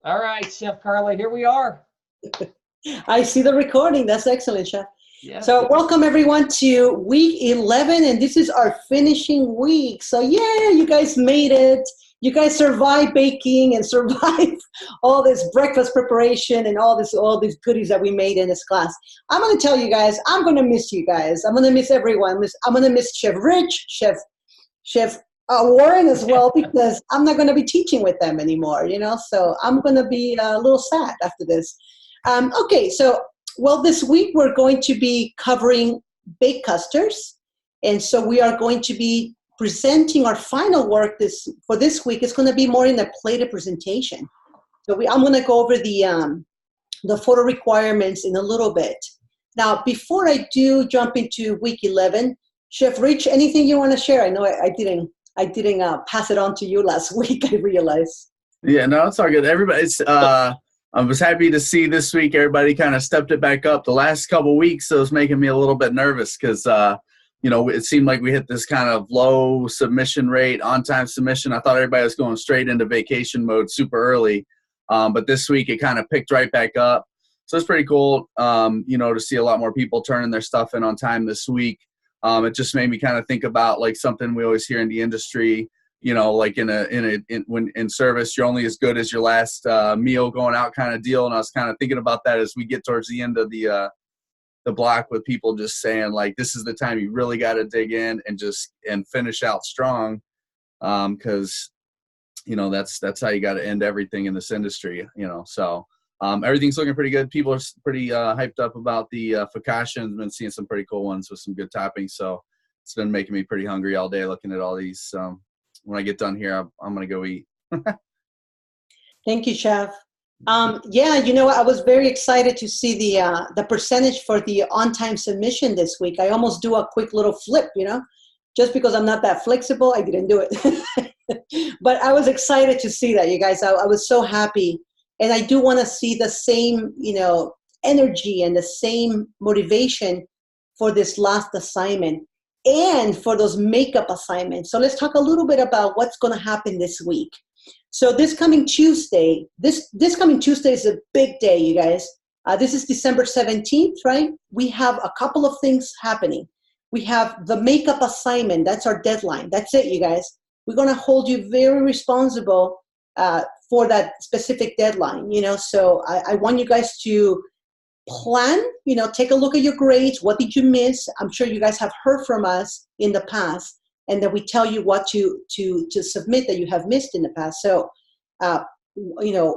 All right, Chef Carla, here we are. I see the recording. That's excellent, Chef. Yes. So, welcome everyone to week 11, and this is our finishing week. So, yeah, you guys made it. You guys survived baking and survived all this breakfast preparation and all these goodies that we made in this class. I'm going to tell you guys, I'm going to miss you guys. I'm going to miss everyone. I'm going to miss Chef Rich, Chef Warren as well, because I'm not going to be teaching with them anymore, So I'm going to be a little sad after this. Okay, so, well, this week we're going to be covering baked custards. And so we are going to be presenting our final work for this week. It's going to be more in a plated presentation. So I'm going to go over the photo requirements in a little bit. Now, before I do jump into week 11, Chef Rich, anything you want to share? I know I didn't pass it on to you last week, I realized. Yeah, no, it's all good. Everybody's I was happy to see this week everybody kind of stepped it back up. The last couple of weeks, it was making me a little bit nervous because, it seemed like we hit this kind of low submission rate, on-time submission. I thought everybody was going straight into vacation mode super early. But this week, it kind of picked right back up. So it's pretty cool, to see a lot more people turning their stuff in on time this week. It just made me kind of think about like something we always hear in the industry. Like when in service, you're only as good as your last meal going out kind of deal. And I was kind of thinking about that as we get towards the end of the block with people just saying like, this is the time you really got to dig in and finish out strong. Cause that's how you got to end everything in this industry, so everything's looking pretty good. People are pretty hyped up about the focaccia and been seeing some pretty cool ones with some good toppings. So it's been making me pretty hungry all day looking at all these. When I get done here, I'm going to go eat. Thank you, Chef. I was very excited to see the percentage for the on-time submission this week. I almost do a quick little flip, just because I'm not that flexible, I didn't do it. But I was excited to see that, you guys. I was so happy. And I do want to see the same, energy and the same motivation for this last assignment and for those makeup assignments. So let's talk a little bit about what's going to happen this week. So this coming Tuesday is a big day, you guys. This is December 17th, right? We have a couple of things happening. We have the makeup assignment. That's our deadline. That's it, you guys. We're going to hold you very responsible for that specific deadline, So I want you guys to plan, take a look at your grades. What did you miss? I'm sure you guys have heard from us in the past, and that we tell you what to submit that you have missed in the past. So,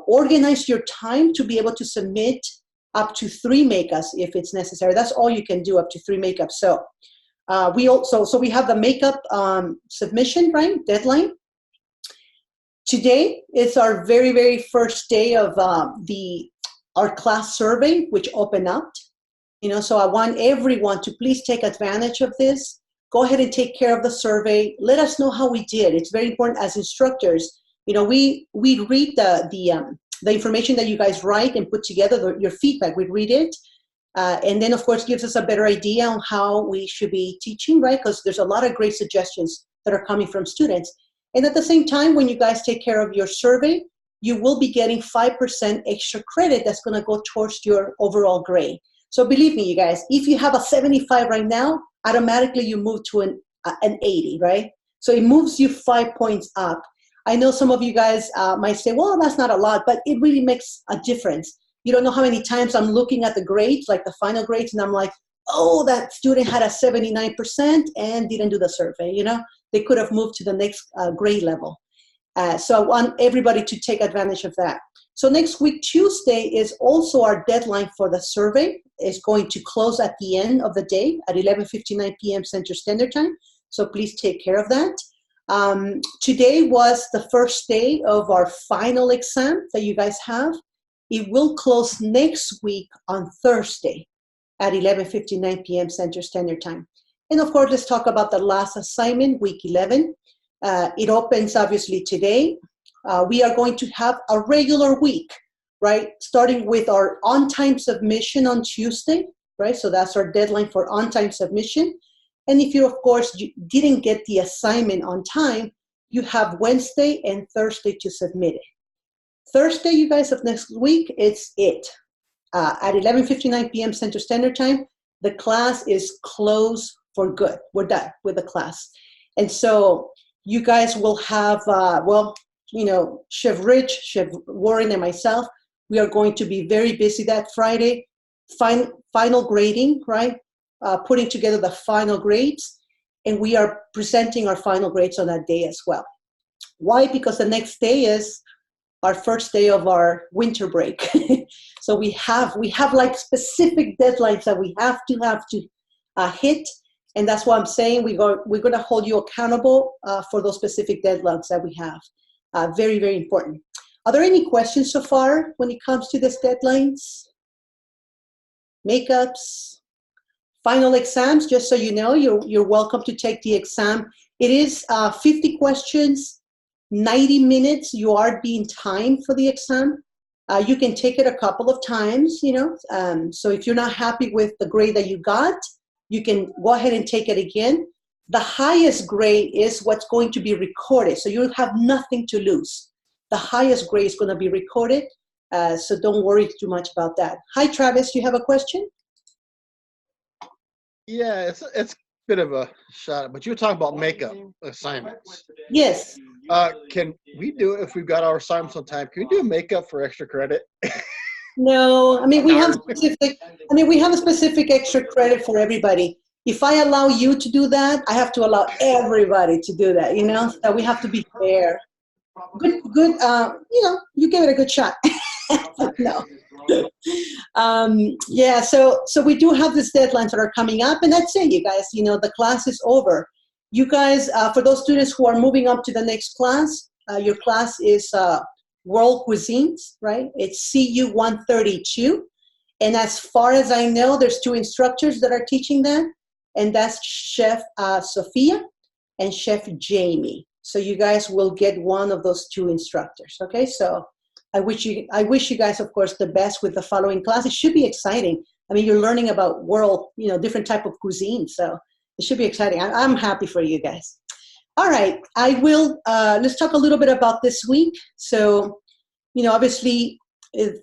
organize your time to be able to submit up to 3 makeups if it's necessary. That's all you can do, up to 3 makeups. So, we have the makeup submission, right, deadline. Today is our very, very first day of our class survey, which opened up. So I want everyone to please take advantage of this. Go ahead and take care of the survey. Let us know how we did. It's very important as instructors. We read the information that you guys write and put together, your feedback. We read it. And then, of course, gives us a better idea on how we should be teaching, right? Because there's a lot of great suggestions that are coming from students. And at the same time, when you guys take care of your survey, you will be getting 5% extra credit that's going to go towards your overall grade. So believe me, you guys, if you have a 75 right now, automatically you move to an 80, right? So it moves you 5 points up. I know some of you guys might say, well, that's not a lot, but it really makes a difference. You don't know how many times I'm looking at the grades, like the final grades, and I'm like, oh, that student had a 79% and didn't do the survey, They could have moved to the next grade level. So I want everybody to take advantage of that. So next week, Tuesday, is also our deadline for the survey. It's going to close at the end of the day at 11:59 p.m. Central Standard Time. So please take care of that. Today was the first day of our final exam that you guys have. It will close next week on Thursday at 11:59 p.m. Central Standard Time. And of course, let's talk about the last assignment, week 11. It opens obviously today. We are going to have a regular week, right? Starting with our on-time submission on Tuesday, right? So that's our deadline for on-time submission. And if you, of course, you didn't get the assignment on time, you have Wednesday and Thursday to submit it. Thursday, you guys, of next week, it's it. At 11:59 p.m. Central Standard Time, the class is closed for good. We're done with the class. And so you guys will have, Chef Rich, Chef Warren, and myself, we are going to be very busy that Friday. Final grading, right? Putting together the final grades. And we are presenting our final grades on that day as well. Why? Because the next day is our first day of our winter break. So we have like specific deadlines that we have to hit. And that's why I'm saying we're going to hold you accountable for those specific deadlines that we have. Very, very important. Are there any questions so far when it comes to these deadlines? Makeups, final exams, just so you know, you're welcome to take the exam. It is 50 questions, 90 minutes. You are being timed for the exam. You can take it a couple of times, so if you're not happy with the grade that you got, you can go ahead and take it again. The highest grade is what's going to be recorded, so you have nothing to lose. The highest grade is going to be recorded, so don't worry too much about that. Hi, Travis, you have a question? Yeah, it's a bit of a shot, but you were talking about makeup assignments. Yes. Can we do it if we've got our assignments on time? Can we do makeup for extra credit? No, we have a specific extra credit for everybody. If I allow you to do that, I have to allow everybody to do that, so we have to be fair. Good, you give it a good shot. No. So we do have these deadlines that are coming up, and that's it, you guys. The class is over. You guys, for those students who are moving up to the next class, your class is World Cuisines, right? It's CU 132. And as far as I know, there's 2 instructors that are teaching that, and that's Chef Sophia and Chef Jamie. So you guys will get one of those 2 instructors, okay? So I wish you guys, of course, the best with the following class. It should be exciting. You're learning about world, different type of cuisine, so it should be exciting. I'm happy for you guys. All right, I will, let's talk a little bit about this week. So, obviously,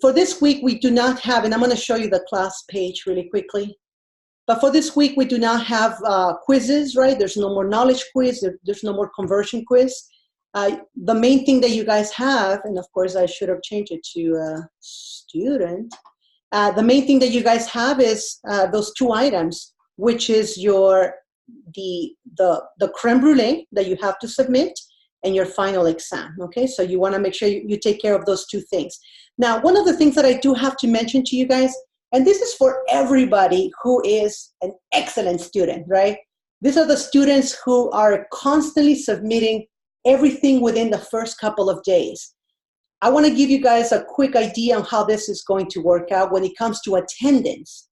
for this week, we do not have, and I'm going to show you the class page really quickly. But for this week, we do not have quizzes, right? There's no more knowledge quiz. There's no more conversion quiz. The main thing that you guys have, and of course, I should have changed it to student. The main thing that you guys have is those 2 items, which is the creme brulee that you have to submit and your final exam, okay? So you wanna make sure you take care of those 2 things. Now, one of the things that I do have to mention to you guys, and this is for everybody who is an excellent student, right? These are the students who are constantly submitting everything within the first couple of days. I wanna give you guys a quick idea on how this is going to work out when it comes to attendance.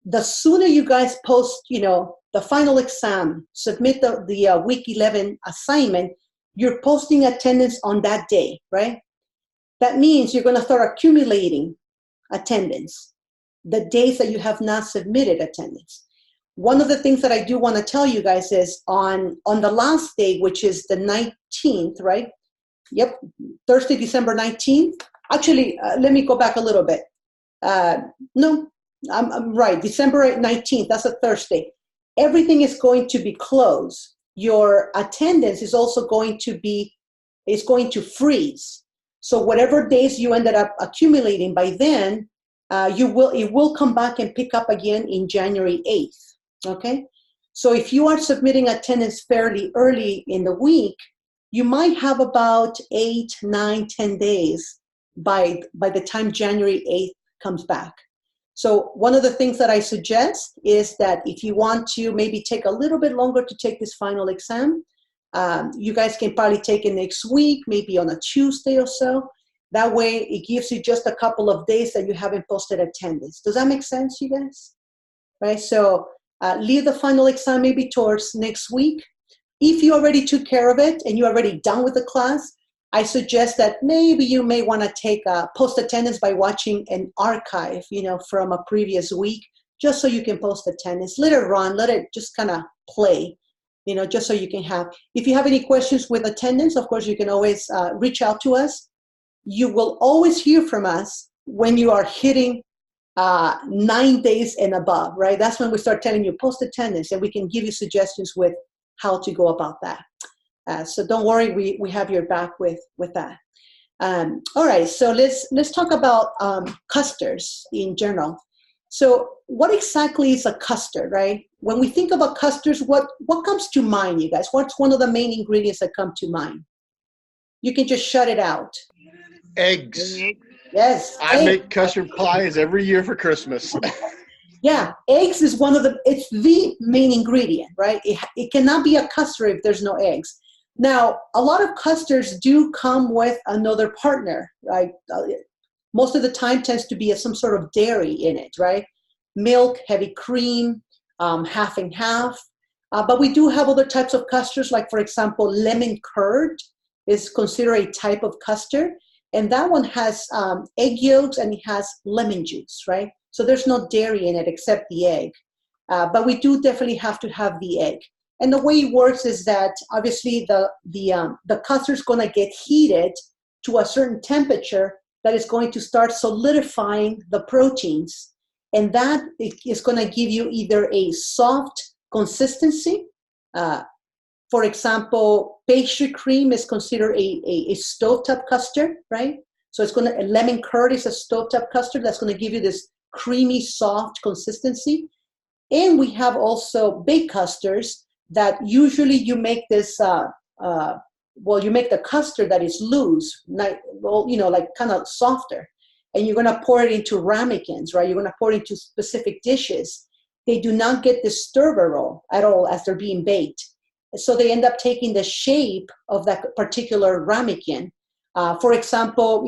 The sooner you guys post, the final exam, submit the week 11 assignment, you're posting attendance on that day, right? That means you're gonna start accumulating attendance, the days that you have not submitted attendance. One of the things that I do wanna tell you guys is on the last day, which is the 19th, right? Yep, Thursday, December 19th. Actually, let me go back a little bit. No, I'm right, December 19th, that's a Thursday. Everything is going to be closed. Your attendance is also going to freeze. So whatever days you ended up accumulating by then, it will come back and pick up again in January 8th, okay? So if you are submitting attendance fairly early in the week, you might have about 8, 9, 10 days by the time January 8th comes back. So one of the things that I suggest is that if you want to maybe take a little bit longer to take this final exam, you guys can probably take it next week, maybe on a Tuesday or so. That way it gives you just a couple of days that you haven't posted attendance. Does that make sense, you guys? Right, so leave the final exam maybe towards next week. If you already took care of it and you're already done with the class, I suggest that maybe you may want to take post attendance by watching an archive, from a previous week, just so you can post attendance. Let it run, let it just kind of play, just so you can have. If you have any questions with attendance, of course, you can always reach out to us. you will always hear from us when you are hitting 9 days and above, right? That's when we start telling you post attendance, and we can give you suggestions with how to go about that. So don't worry, we have your back with that. All right, so let's talk about custards in general. So what exactly is a custard, right? When we think about custards, what comes to mind, you guys? What's one of the main ingredients that come to mind? You can just shut it out. Eggs. Yes. I make custard pies every year for Christmas. Yeah, eggs is it's the main ingredient, right? It cannot be a custard if there's no eggs. Now, a lot of custards do come with another partner, right? Most of the time tends to be some sort of dairy in it, right? Milk, heavy cream, half and half. But we do have other types of custards, like, for example, lemon curd is considered a type of custard. And that one has egg yolks and it has lemon juice, right? So there's no dairy in it except the egg. But we do definitely have to have the egg. And the way it works is that obviously the custard is going to get heated to a certain temperature that is going to start solidifying the proteins. And that is going to give you either a soft consistency. For example, pastry cream is considered a stovetop custard, right? So lemon curd is a stovetop custard that's going to give you this creamy, soft consistency. And we have also baked custards that usually you make this, you make the custard that is loose, like kind of softer. And you're going to pour it into ramekins, right? You're going to pour it into specific dishes. They do not get the stir roll at all as they're being baked. So they end up taking the shape of that particular ramekin. For example,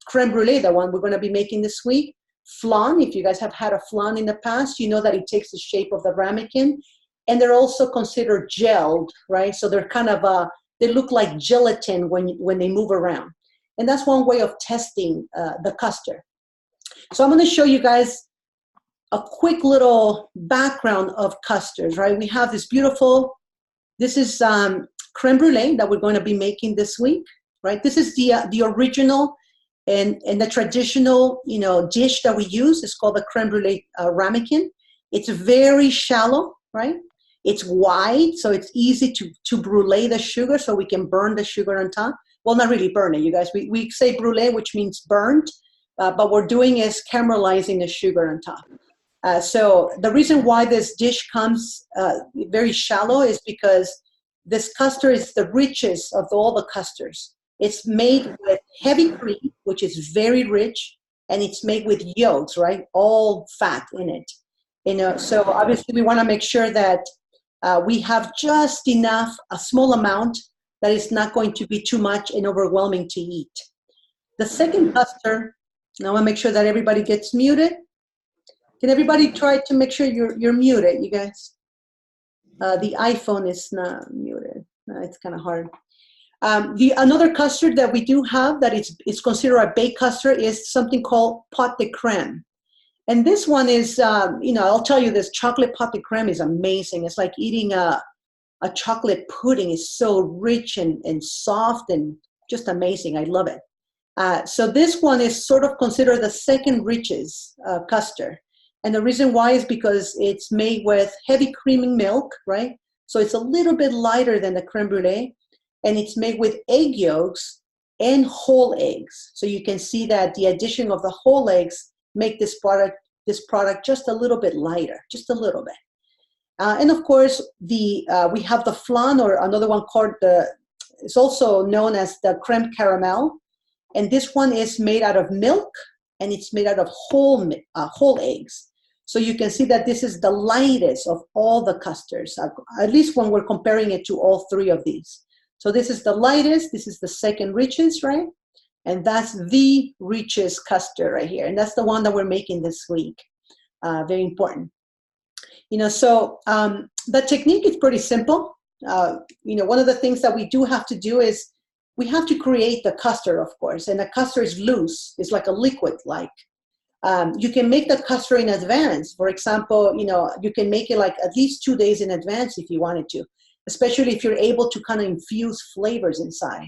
creme brulee, the one we're going to be making this week. Flan, if you guys have had a flan in the past, you know that it takes the shape of the ramekin. And they're also considered gelled, right? So they're kind of, they look like gelatin when they move around. And that's one way of testing the custard. So I'm going to show you guys a quick little background of custards, right? We have this this is creme brulee that we're going to be making this week, right? This is the original and the traditional, dish that we use. It's called the creme brulee ramekin. It's very shallow, right? It's wide, so it's easy to brulee the sugar, so we can burn the sugar on top. Well, not really burn it, you guys. We say brulee, which means burnt, but what we're doing is caramelizing the sugar on top. So the reason why this dish comes very shallow is because this custard is the richest of all the custards. It's made with heavy cream, which is very rich, and it's made with yolks, right? All fat in it. So obviously we want to make sure that we have just enough, a small amount that is not going to be too much and overwhelming to eat. The second custard, I want to make sure that everybody gets muted. Can everybody try to make sure you're muted, you guys? The iPhone is not muted. It's kind of hard. Another custard that we do have that is considered a baked custard is something called pâte de crème. And this one is, I'll tell you this, chocolate pâte de crème is amazing. It's like eating a chocolate pudding. It's so rich and soft and just amazing. I love it. So this one is sort of considered the second richest custard. And the reason why is because it's made with heavy cream and milk, right? So it's a little bit lighter than the creme brulee. And it's made with egg yolks and whole eggs. So you can see that the addition of the whole eggs make this product just a little bit lighter, just a little bit. And of course, we have the flan, or another one called it's also known as the creme caramel. And this one is made out of milk, and it's made out of whole eggs. So you can see that this is the lightest of all the custards, at least when we're comparing it to all three of these. So this is the lightest, this is the second richest, right? And that's the richest custard right here. And that's the one that we're making this week. Very important. So the technique is pretty simple. One of the things that we do have to do is we have to create the custard, of course. And the custard is loose. It's like a liquid-like. You can make the custard in advance. For example, you can make it like at least 2 days in advance if you wanted to, especially if you're able to kind of infuse flavors inside.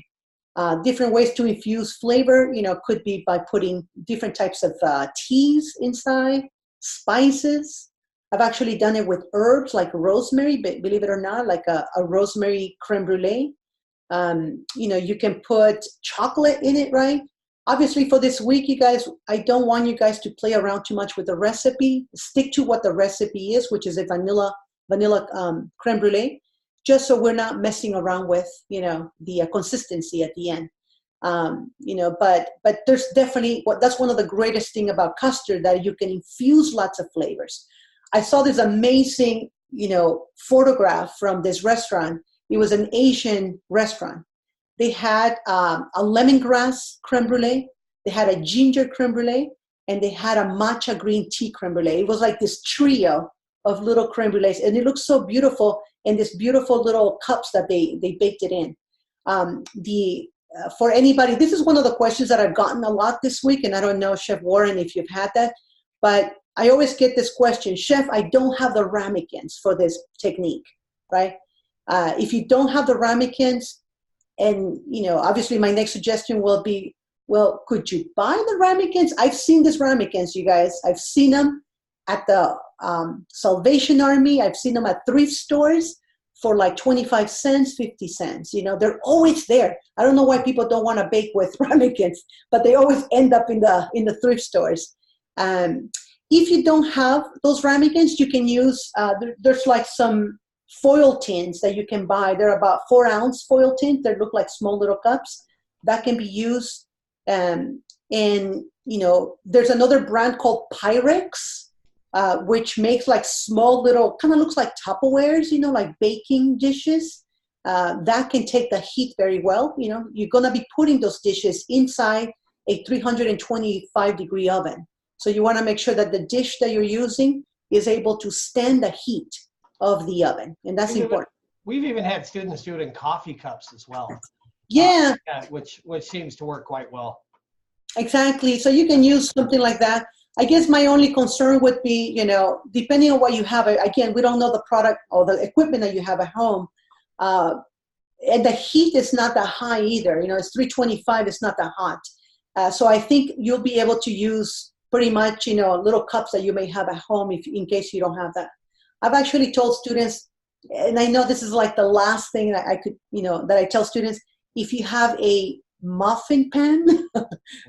Different ways to infuse flavor, could be by putting different types of teas inside, spices. I've actually done it with herbs like rosemary, believe it or not, like a rosemary creme brulee. You can put chocolate in it, right? Obviously, for this week, you guys, I don't want you guys to play around too much with the recipe. Stick to what the recipe is, which is a vanilla creme brulee, just so we're not messing around with, the consistency at the end. But there's definitely, that's one of the greatest thing about custard, that you can infuse lots of flavors. I saw this amazing, photograph from this restaurant. It was an Asian restaurant. They had a lemongrass creme brulee, they had a ginger creme brulee, and they had a matcha green tea creme brulee. It was like this trio of little creme brulees, and it looked so beautiful in this beautiful little cups that they baked it in. For anybody, this is one of the questions that I've gotten a lot this week, and I don't know, Chef Warren, if you've had that, but I always get this question, Chef, I don't have the ramekins for this technique, right? If you don't have the ramekins, and, obviously my next suggestion will be, well, could you buy the ramekins? I've seen these ramekins, you guys. I've seen them at the Salvation Army. I've seen them at thrift stores for like 25 cents, 50 cents. They're always there. I don't know why people don't want to bake with ramekins, but they always end up in the thrift stores. If you don't have those ramekins, you can use, there's like some foil tins that you can buy. They're about 4-ounce foil tins. They look like small little cups that can be used. And there's another brand called Pyrex, which makes like small little, kind of looks like Tupperwares, like baking dishes. That can take the heat very well. You're going to be putting those dishes inside a 325-degree oven. So you want to make sure that the dish that you're using is able to stand the heat of the oven, and that's important. We've even had students do it in coffee cups as well. Yeah, which seems to work quite well. exactly. So you can use something like that. I guess my only concern would be, depending on what you have. Again, we don't know the product or the equipment that you have at home, and the heat is not that high either. It's 325. It's not that hot. So I think you'll be able to use pretty much, little cups that you may have at home in case you don't have that. I've actually told students, and I know this is like the last thing that I could, that I tell students, if you have a muffin pan,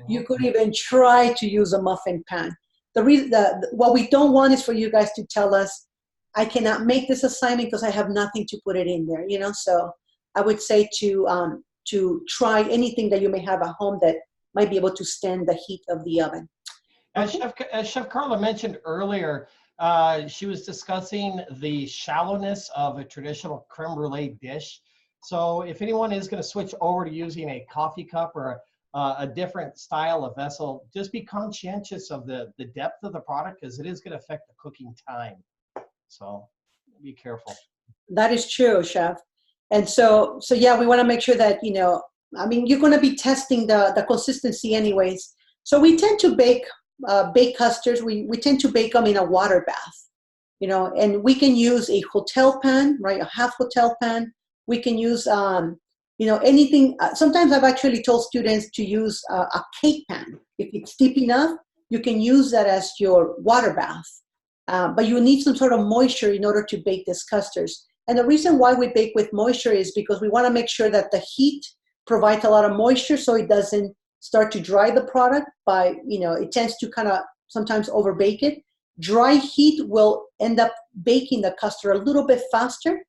you could even try to use a muffin pan. What we don't want is for you guys to tell us, I cannot make this assignment because I have nothing to put it in there, So I would say to try anything that you may have at home that might be able to stand the heat of the oven. As Chef Carla mentioned earlier, she was discussing the shallowness of a traditional creme brulee dish. So if anyone is going to switch over to using a coffee cup or a different style of vessel, just be conscientious of the depth of the product, because it is going to affect the cooking time. So be careful. That is true, Chef. And so yeah, we want to make sure that, you're going to be testing the consistency anyways. So we tend to bake custards. We tend to bake them in a water bath, and we can use a hotel pan, right? A half hotel pan. We can use, anything. Sometimes I've actually told students to use a cake pan. If it's deep enough, you can use that as your water bath. But you need some sort of moisture in order to bake these custards. And the reason why we bake with moisture is because we want to make sure that the heat provides a lot of moisture so it doesn't start to dry the product it tends to kind of sometimes overbake it. Dry heat will end up baking the custard a little bit faster.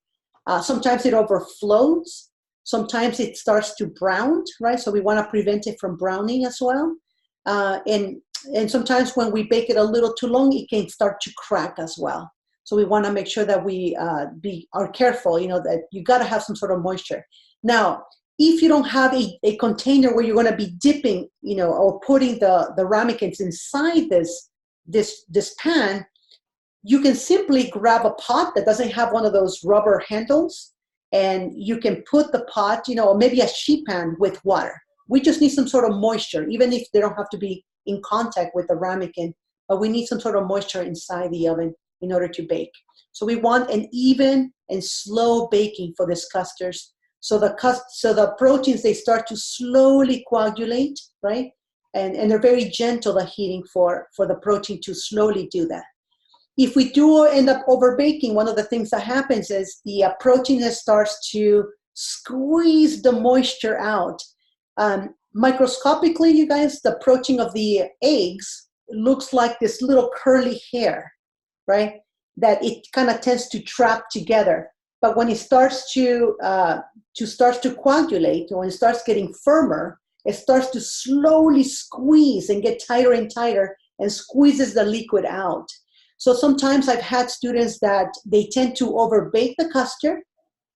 Sometimes it overflows. Sometimes it starts to brown, right? So we want to prevent it from browning as well. And sometimes when we bake it a little too long, it can start to crack as well. So we want to make sure that we are careful, that you got to have some sort of moisture. Now, if you don't have a container where you're going to be dipping, or putting the ramekins inside this pan, you can simply grab a pot that doesn't have one of those rubber handles, and you can put the pot, or maybe a sheet pan with water. We just need some sort of moisture, even if they don't have to be in contact with the ramekin, but we need some sort of moisture inside the oven in order to bake. So we want an even and slow baking for these custards. So the proteins, they start to slowly coagulate, right? And they're very gentle, the heating for the protein to slowly do that. If we do end up overbaking, one of the things that happens is the protein that starts to squeeze the moisture out. Microscopically, you guys, the protein of the eggs looks like this little curly hair, right? That it kind of tends to trap together. But when it starts to coagulate, when it starts getting firmer, it starts to slowly squeeze and get tighter and tighter and squeezes the liquid out. So sometimes I've had students that they tend to overbake the custard,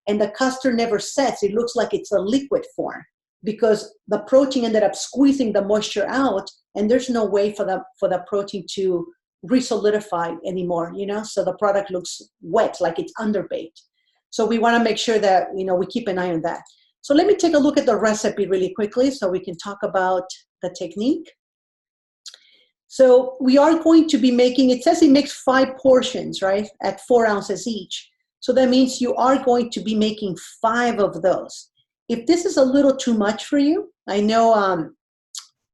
and the custard never sets. It looks like it's a liquid form because the protein ended up squeezing the moisture out, and there's no way for the protein to re-solidify anymore, you know? So the product looks wet, like it's underbaked. So we want to make sure that, you know, we keep an eye on that. So let me take a look at the recipe really quickly so we can talk about the technique. So we are going to be making, it says it makes 5 portions, right, at 4 ounces each. So that means you are going to be making 5 of those. If this is a little too much for you, I know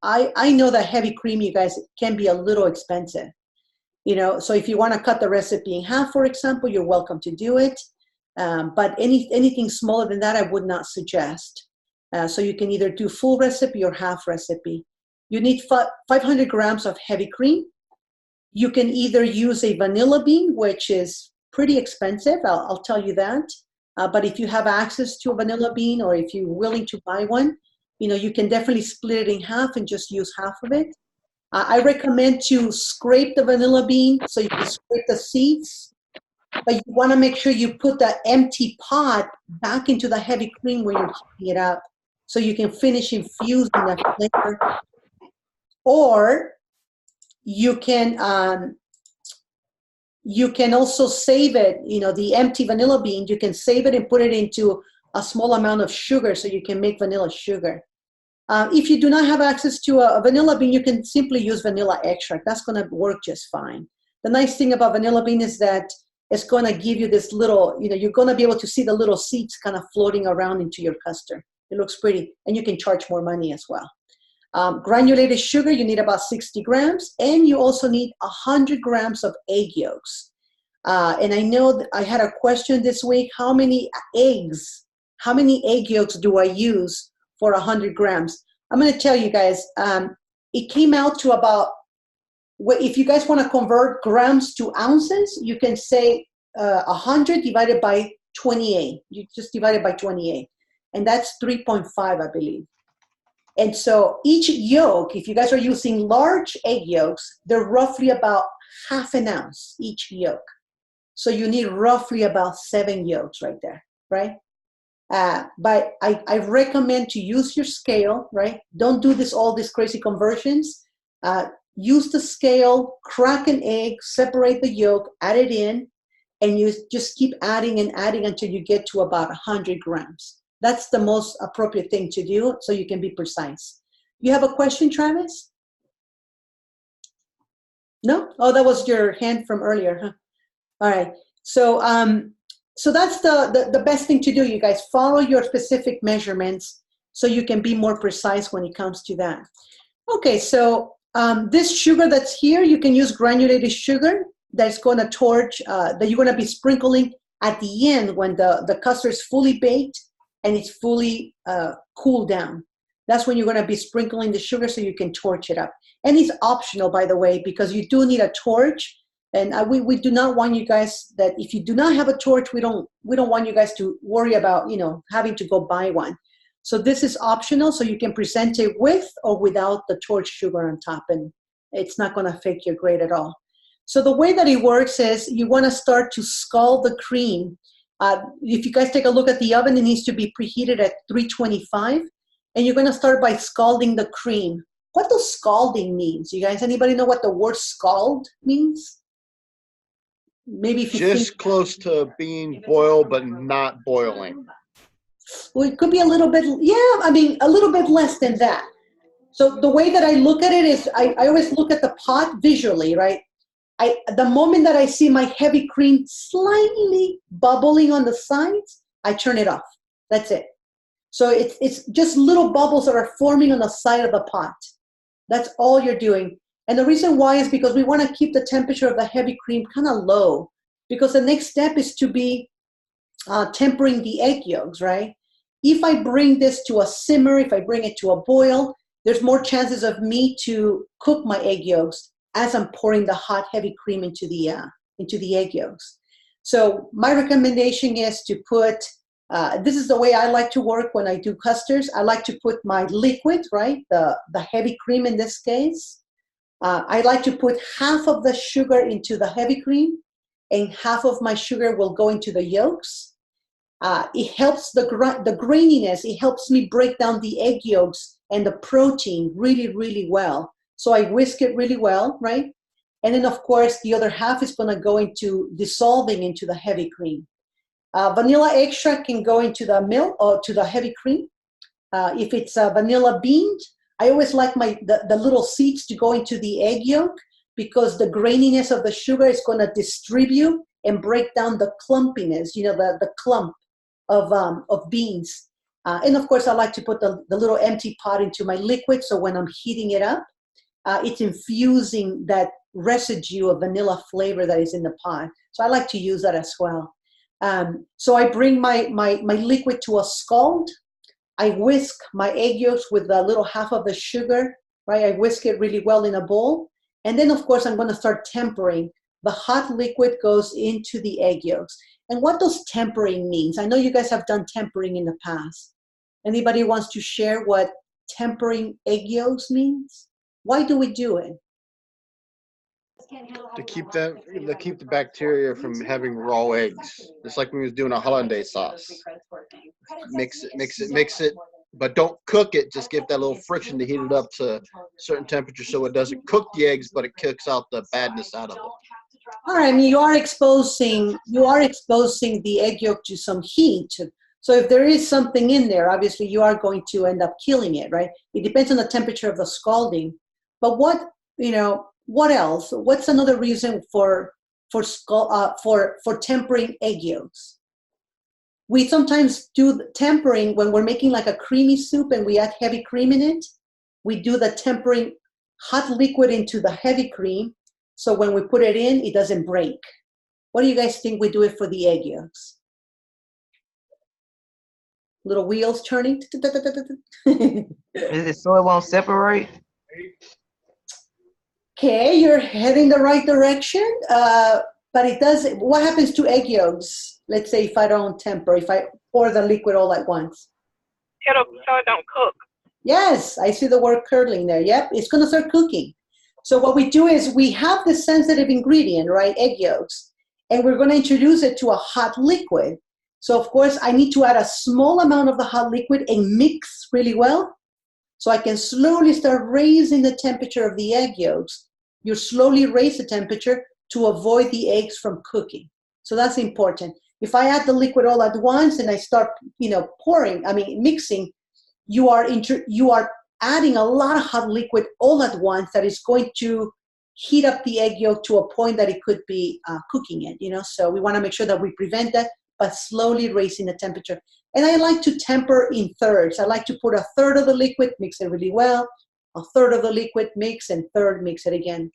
I know that heavy cream, you guys, can be a little expensive. You know, so if you want to cut the recipe in half, for example, you're welcome to do it. But anything smaller than that, I would not suggest. So you can either do full recipe or half recipe. You need 500 grams of heavy cream. You can either use a vanilla bean, which is pretty expensive, I'll tell you that. But if you have access to a vanilla bean, or if you're willing to buy one, you know, you can definitely split it in half and just use half of it. I recommend to scrape the vanilla bean so you can scrape the seeds. But you want to make sure you put the empty pot back into the heavy cream when you're heating it up so you can finish infusing that flavor. Or you can also save it, you know, the empty vanilla bean, you can save it and put it into a small amount of sugar so you can make vanilla sugar. If you do not have access to a vanilla bean, you can simply use vanilla extract. That's going to work just fine. The nice thing about vanilla bean is that it's going to give you this little, you know, you're going to be able to see the little seeds kind of floating around into your custard. It looks pretty, and you can charge more money as well. Granulated sugar, you need about 60 grams, and you also need 100 grams of egg yolks. And I know that I had a question this week, how many egg yolks do I use for 100 grams? I'm going to tell you guys, it came out to about, if you guys want to convert grams to ounces, you can say 100 divided by 28. You just divide it by 28. And that's 3.5, I believe. And so each yolk, if you guys are using large egg yolks, they're roughly about half an ounce each yolk. So you need roughly about 7 yolks right there, right? But I recommend to use your scale, right? Don't do all these crazy conversions. Use the scale, crack an egg, separate the yolk, add it in, and you just keep adding and adding until you get to about 100 grams. That's the most appropriate thing to do so you can be precise. You have a question, Travis? No? Oh, that was your hand from earlier, huh? All right. So so that's the best thing to do, you guys. Follow your specific measurements so you can be more precise when it comes to that. Okay, so this sugar that's here, you can use granulated sugar that's going to torch, that you're going to be sprinkling at the end when the custard is fully baked and it's fully cooled down. That's when you're going to be sprinkling the sugar so you can torch it up. And it's optional, by the way, because you do need a torch. And we do not want you guys that if you do not have a torch, we don't want you guys to worry about, you know, having to go buy one. So this is optional, so you can present it with or without the torch sugar on top, and it's not going to affect your grade at all. So the way that it works is you want to start to scald the cream. If you guys take a look at the oven, it needs to be preheated at 325, and you're going to start by scalding the cream. What does scalding means? You guys, anybody know what the word scald means? Maybe if you just close to being boiled, but not boiling. Well, it could be a little bit, yeah, I mean, a little bit less than that. So the way that I look at it is I always look at the pot visually, right? The moment that I see my heavy cream slightly bubbling on the sides, I turn it off. That's it. So it's just little bubbles that are forming on the side of the pot. That's all you're doing. And the reason why is because we want to keep the temperature of the heavy cream kind of low, because the next step is to be tempering the egg yolks, right? If I bring this to a simmer, if I bring it to a boil, there's more chances of me to cook my egg yolks as I'm pouring the hot heavy cream into the egg yolks. So my recommendation is to put, this is the way I like to work when I do custards. I like to put my liquid, right, the heavy cream in this case. I like to put half of the sugar into the heavy cream, and half of my sugar will go into the yolks. It helps the graininess. It helps me break down the egg yolks and the protein really, really well. So I whisk it really well, right? And then, of course, the other half is going to go into dissolving into the heavy cream. Vanilla extract can go into the milk or to the heavy cream. If it's vanilla beans, I always like the little seeds to go into the egg yolk, because the graininess of the sugar is going to distribute and break down the clumpiness, the clump of beans. And of course, I like to put the little empty pot into my liquid, so when I'm heating it up, it's infusing that residue of vanilla flavor that is in the pot. So I like to use that as well. So I bring my liquid to a scald. I whisk my egg yolks with a little half of the sugar, right? I whisk it really well in a bowl. And then, of course, I'm going to start tempering. The hot liquid goes into the egg yolks. And what does tempering means? I know you guys have done tempering in the past. Anybody wants to share what tempering egg yolks means? Why do we do it? To keep the bacteria from having raw eggs. It's like when we was doing a hollandaise sauce. Mix it, but don't cook it. Just give that little friction to heat it up to a certain temperature, so it doesn't cook the eggs, but it cooks out the badness out of it. All right, I mean, you are exposing the egg yolk to some heat. So if there is something in there, obviously you are going to end up killing it, right? It depends on the temperature of the scalding. But what else? What's another reason for tempering egg yolks? We sometimes do tempering when we're making like a creamy soup and we add heavy cream in it. We do the tempering hot liquid into the heavy cream, so when we put it in, it doesn't break. What do you guys think we do it for the egg yolks? Little wheels turning. Is it so it won't separate? Okay, you're heading the right direction, but it does. What happens to egg yolks? Let's say if I don't temper, if I pour the liquid all at once. So it don't cook. Yes, I see the word curdling there. Yep, it's going to start cooking. So what we do is we have this sensitive ingredient, right, egg yolks, and we're going to introduce it to a hot liquid. So, of course, I need to add a small amount of the hot liquid and mix really well, so I can slowly start raising the temperature of the egg yolks. You slowly raise the temperature to avoid the eggs from cooking. So that's important. If I add the liquid all at once and I start, mixing, you are adding a lot of hot liquid all at once that is going to heat up the egg yolk to a point that it could be cooking it, So we want to make sure that we prevent that by slowly raising the temperature. And I like to temper in thirds. I like to put a third of the liquid, mix it really well, a third of the liquid, mix, and third, mix it again.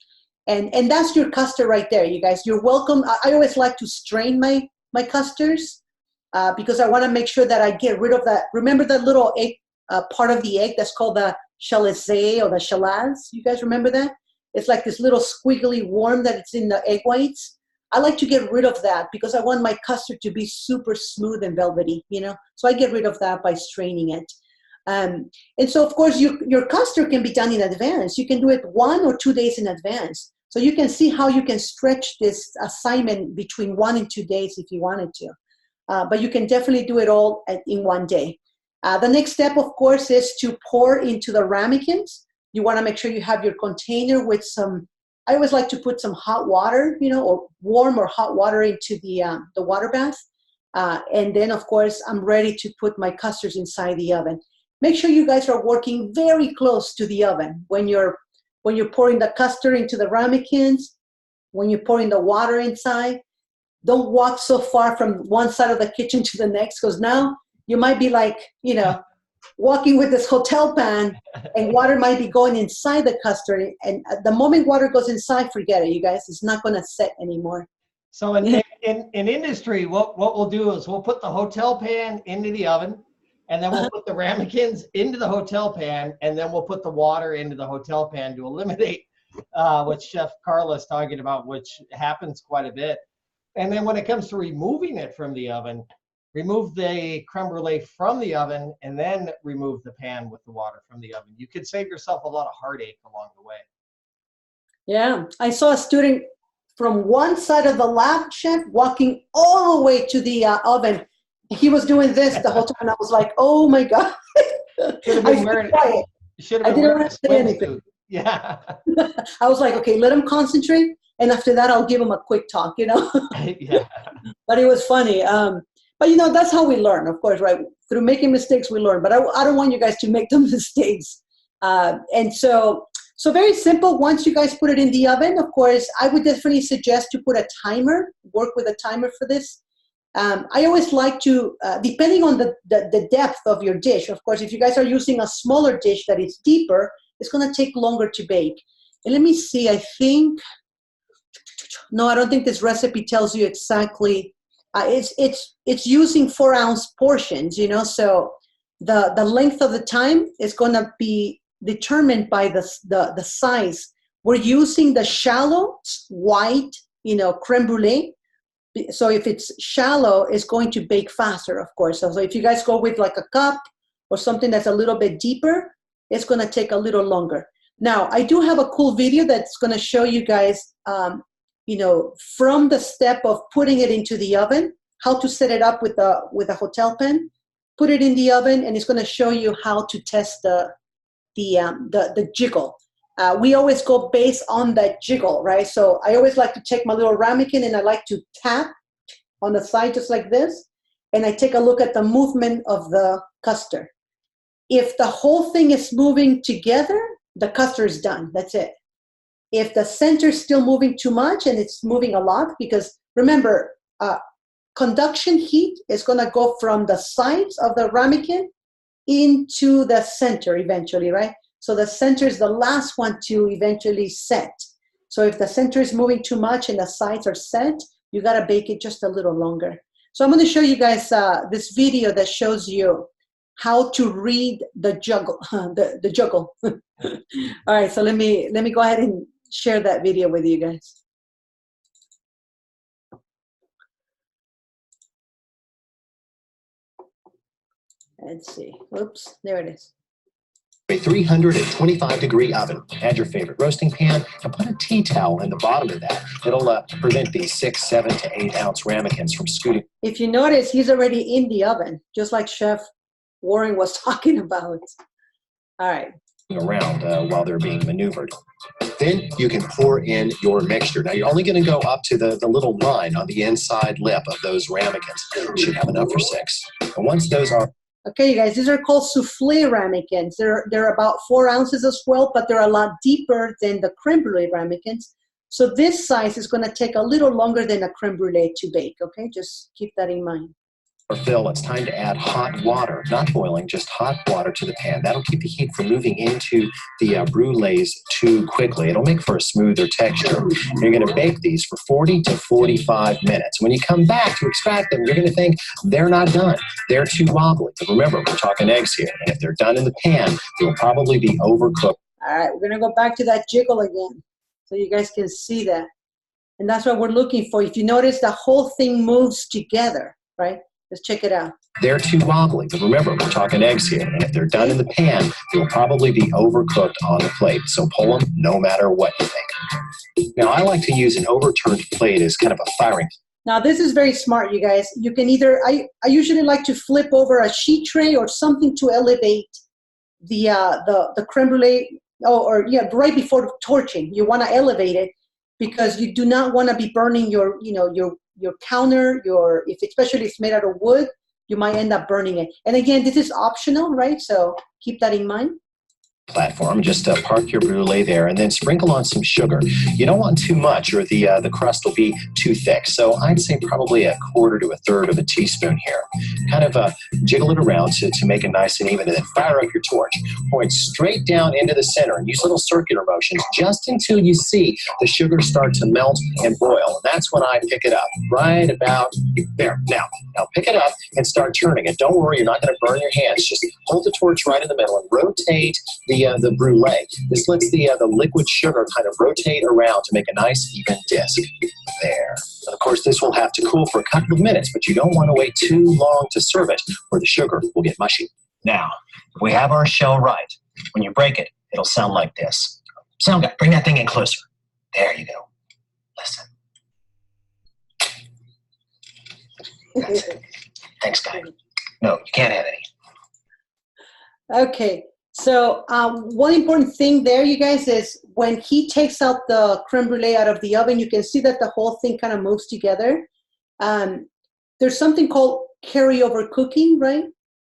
And that's your custard right there, you guys. You're welcome. I always like to strain my custards because I want to make sure that I get rid of that. Remember that little egg, part of the egg that's called the chalaise or the chalaz? You guys remember that? It's like this little squiggly worm that it's in the egg whites. I like to get rid of that because I want my custard to be super smooth and velvety, So I get rid of that by straining it. And so, of course, your custard can be done in advance. You can do it 1 or 2 days in advance. So you can see how you can stretch this assignment between 1 and 2 days if you wanted to. But you can definitely do it all in 1 day. The next step, of course, is to pour into the ramekins. You want to make sure you have your container with some, I always like to put some hot water, or warm or hot water into the water bath. And then, of course, I'm ready to put my custards inside the oven. Make sure you guys are working very close to the oven when you're pouring the custard into the ramekins, when you're pouring the water inside. Don't walk so far from one side of the kitchen to the next, because now you might be like, walking with this hotel pan, and water might be going inside the custard. And the moment water goes inside, forget it, you guys. It's not going to set anymore. So in industry, what we'll do is we'll put the hotel pan into the oven, and then we'll put the ramekins into the hotel pan, and then we'll put the water into the hotel pan to eliminate what Chef Carla is talking about, which happens quite a bit. And then when it comes to removing it from the oven, remove the creme brulee from the oven, and then remove the pan with the water from the oven. You could save yourself a lot of heartache along the way. Yeah, I saw a student from one side of the lab, Chef, walking all the way to the oven. He was doing this the whole time. I was like, oh my God. Should have been wearing a swimsuit. Yeah. I was like, okay, let him concentrate. And after that, I'll give him a quick talk, Yeah. But it was funny. But, that's how we learn, of course, right? Through making mistakes, we learn. But I don't want you guys to make the mistakes. And so very simple. Once you guys put it in the oven, of course, I would definitely suggest to put a timer, work with a timer for this. I always like to, depending on the depth of your dish, of course, if you guys are using a smaller dish that is deeper, it's going to take longer to bake. And let me see, no, I don't think this recipe tells you exactly. It's using 4-ounce portions, so the length of the time is going to be determined by the size. We're using the shallow white, creme brulee. So if it's shallow, it's going to bake faster, of course. So if you guys go with like a cup or something that's a little bit deeper, it's going to take a little longer. Now, I do have a cool video that's going to show you guys, from the step of putting it into the oven, how to set it up with a hotel pan, put it in the oven, and it's going to show you how to test the jiggle. We always go based on that jiggle, right? So I always like to take my little ramekin and I like to tap on the side just like this, and I take a look at the movement of the custard. If the whole thing is moving together, the custard is done. That's it. If the center is still moving too much and it's moving a lot, because remember, conduction heat is going to go from the sides of the ramekin into the center eventually, right? So the center is the last one to eventually set. So if the center is moving too much and the sides are set, you got to bake it just a little longer. So I'm going to show you guys this video that shows you how to read the juggle, the juggle. All right, so let me go ahead and share that video with you guys. Let's see. Oops, there it is. A 325-degree oven. Add your favorite roasting pan and put a tea towel in the bottom of that. It'll prevent these 6, 7 to 8 ounce ramekins from scooting. If you notice, he's already in the oven, just like Chef Warren was talking about. All right. Around while they're being maneuvered. Then you can pour in your mixture. Now you're only going to go up to the little line on the inside lip of those ramekins. You should have enough for 6. And once those are okay, you guys, these are called souffle ramekins. They're about 4 ounces as well, but they're a lot deeper than the creme brulee ramekins. So this size is going to take a little longer than a creme brulee to bake, okay? Just keep that in mind. Fill, it's time to add hot water, not boiling, just hot water to the pan. That'll keep the heat from moving into the brulees too quickly. It'll make for a smoother texture. You're going to bake these for 40 to 45 minutes. When you come back to extract them, you're going to think they're not done. They're too wobbly. But remember, we're talking eggs here. And if they're done in the pan, they'll probably be overcooked. All right, we're going to go back to that jiggle again so you guys can see that. And that's what we're looking for. If you notice, the whole thing moves together, right? Let's check it out. They're too wobbly, but remember, we're talking eggs here. And if they're done in the pan, they'll probably be overcooked on the plate. So pull them no matter what you think. Now, I like to use an overturned plate as kind of a firing. Now, this is very smart, you guys. You can either, I usually like to flip over a sheet tray or something to elevate the creme brulee, or right before torching. You want to elevate it because you do not want to be burning your counter, especially if it's made out of wood, you might end up burning it. And again, this is optional, right? So keep that in mind. platform. Just park your brulee there and then sprinkle on some sugar. You don't want too much or the crust will be too thick. So I'd say probably 1/4 to 1/3 of a teaspoon here. Kind of jiggle it around to make it nice and even, and then fire up your torch. Point straight down into the center and use little circular motions just until you see the sugar start to melt and boil. And that's when I pick it up, right about there. Now pick it up and start turning it. Don't worry, you're not going to burn your hands. Just hold the torch right in the middle and rotate the brulee. This lets the liquid sugar kind of rotate around to make a nice even disc. There. And of course, this will have to cool for a couple of minutes, but you don't want to wait too long to serve it, or the sugar will get mushy. Now, if we have our shell right, when you break it, it'll sound like this. Sound guy, bring that thing in closer. There you go. Listen. That's it. Thanks, guy. No, you can't have any. Okay, so one important thing there, you guys, is when he takes out the creme brulee out of the oven, you can see that the whole thing kind of moves together. There's something called carryover cooking, right?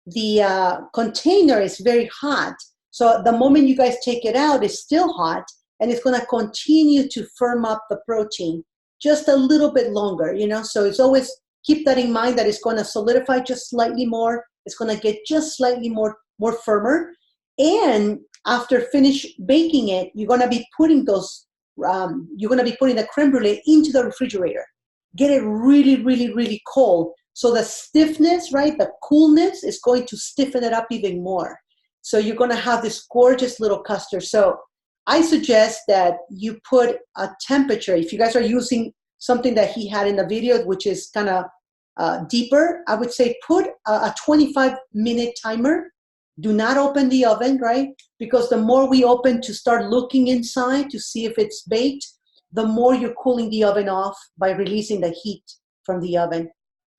The container is very hot. So the moment you guys take it out, it's still hot, and it's going to continue to firm up the protein just a little bit longer, you know? So it's always, keep that in mind, that it's going to solidify just slightly more. It's going to get just slightly more firmer. And after finish baking it, you're going to be putting those, you're going to be putting the creme brulee into the refrigerator. Get it really, really, really cold. So the stiffness, right, the coolness is going to stiffen it up even more. So you're going to have this gorgeous little custard. So I suggest that you put a temperature. If you guys are using something that he had in the video, which is kind of deeper, I would say put a 25-minute timer. Do not open the oven, right? Because the more we open to start looking inside to see if it's baked, the more you're cooling the oven off by releasing the heat from the oven.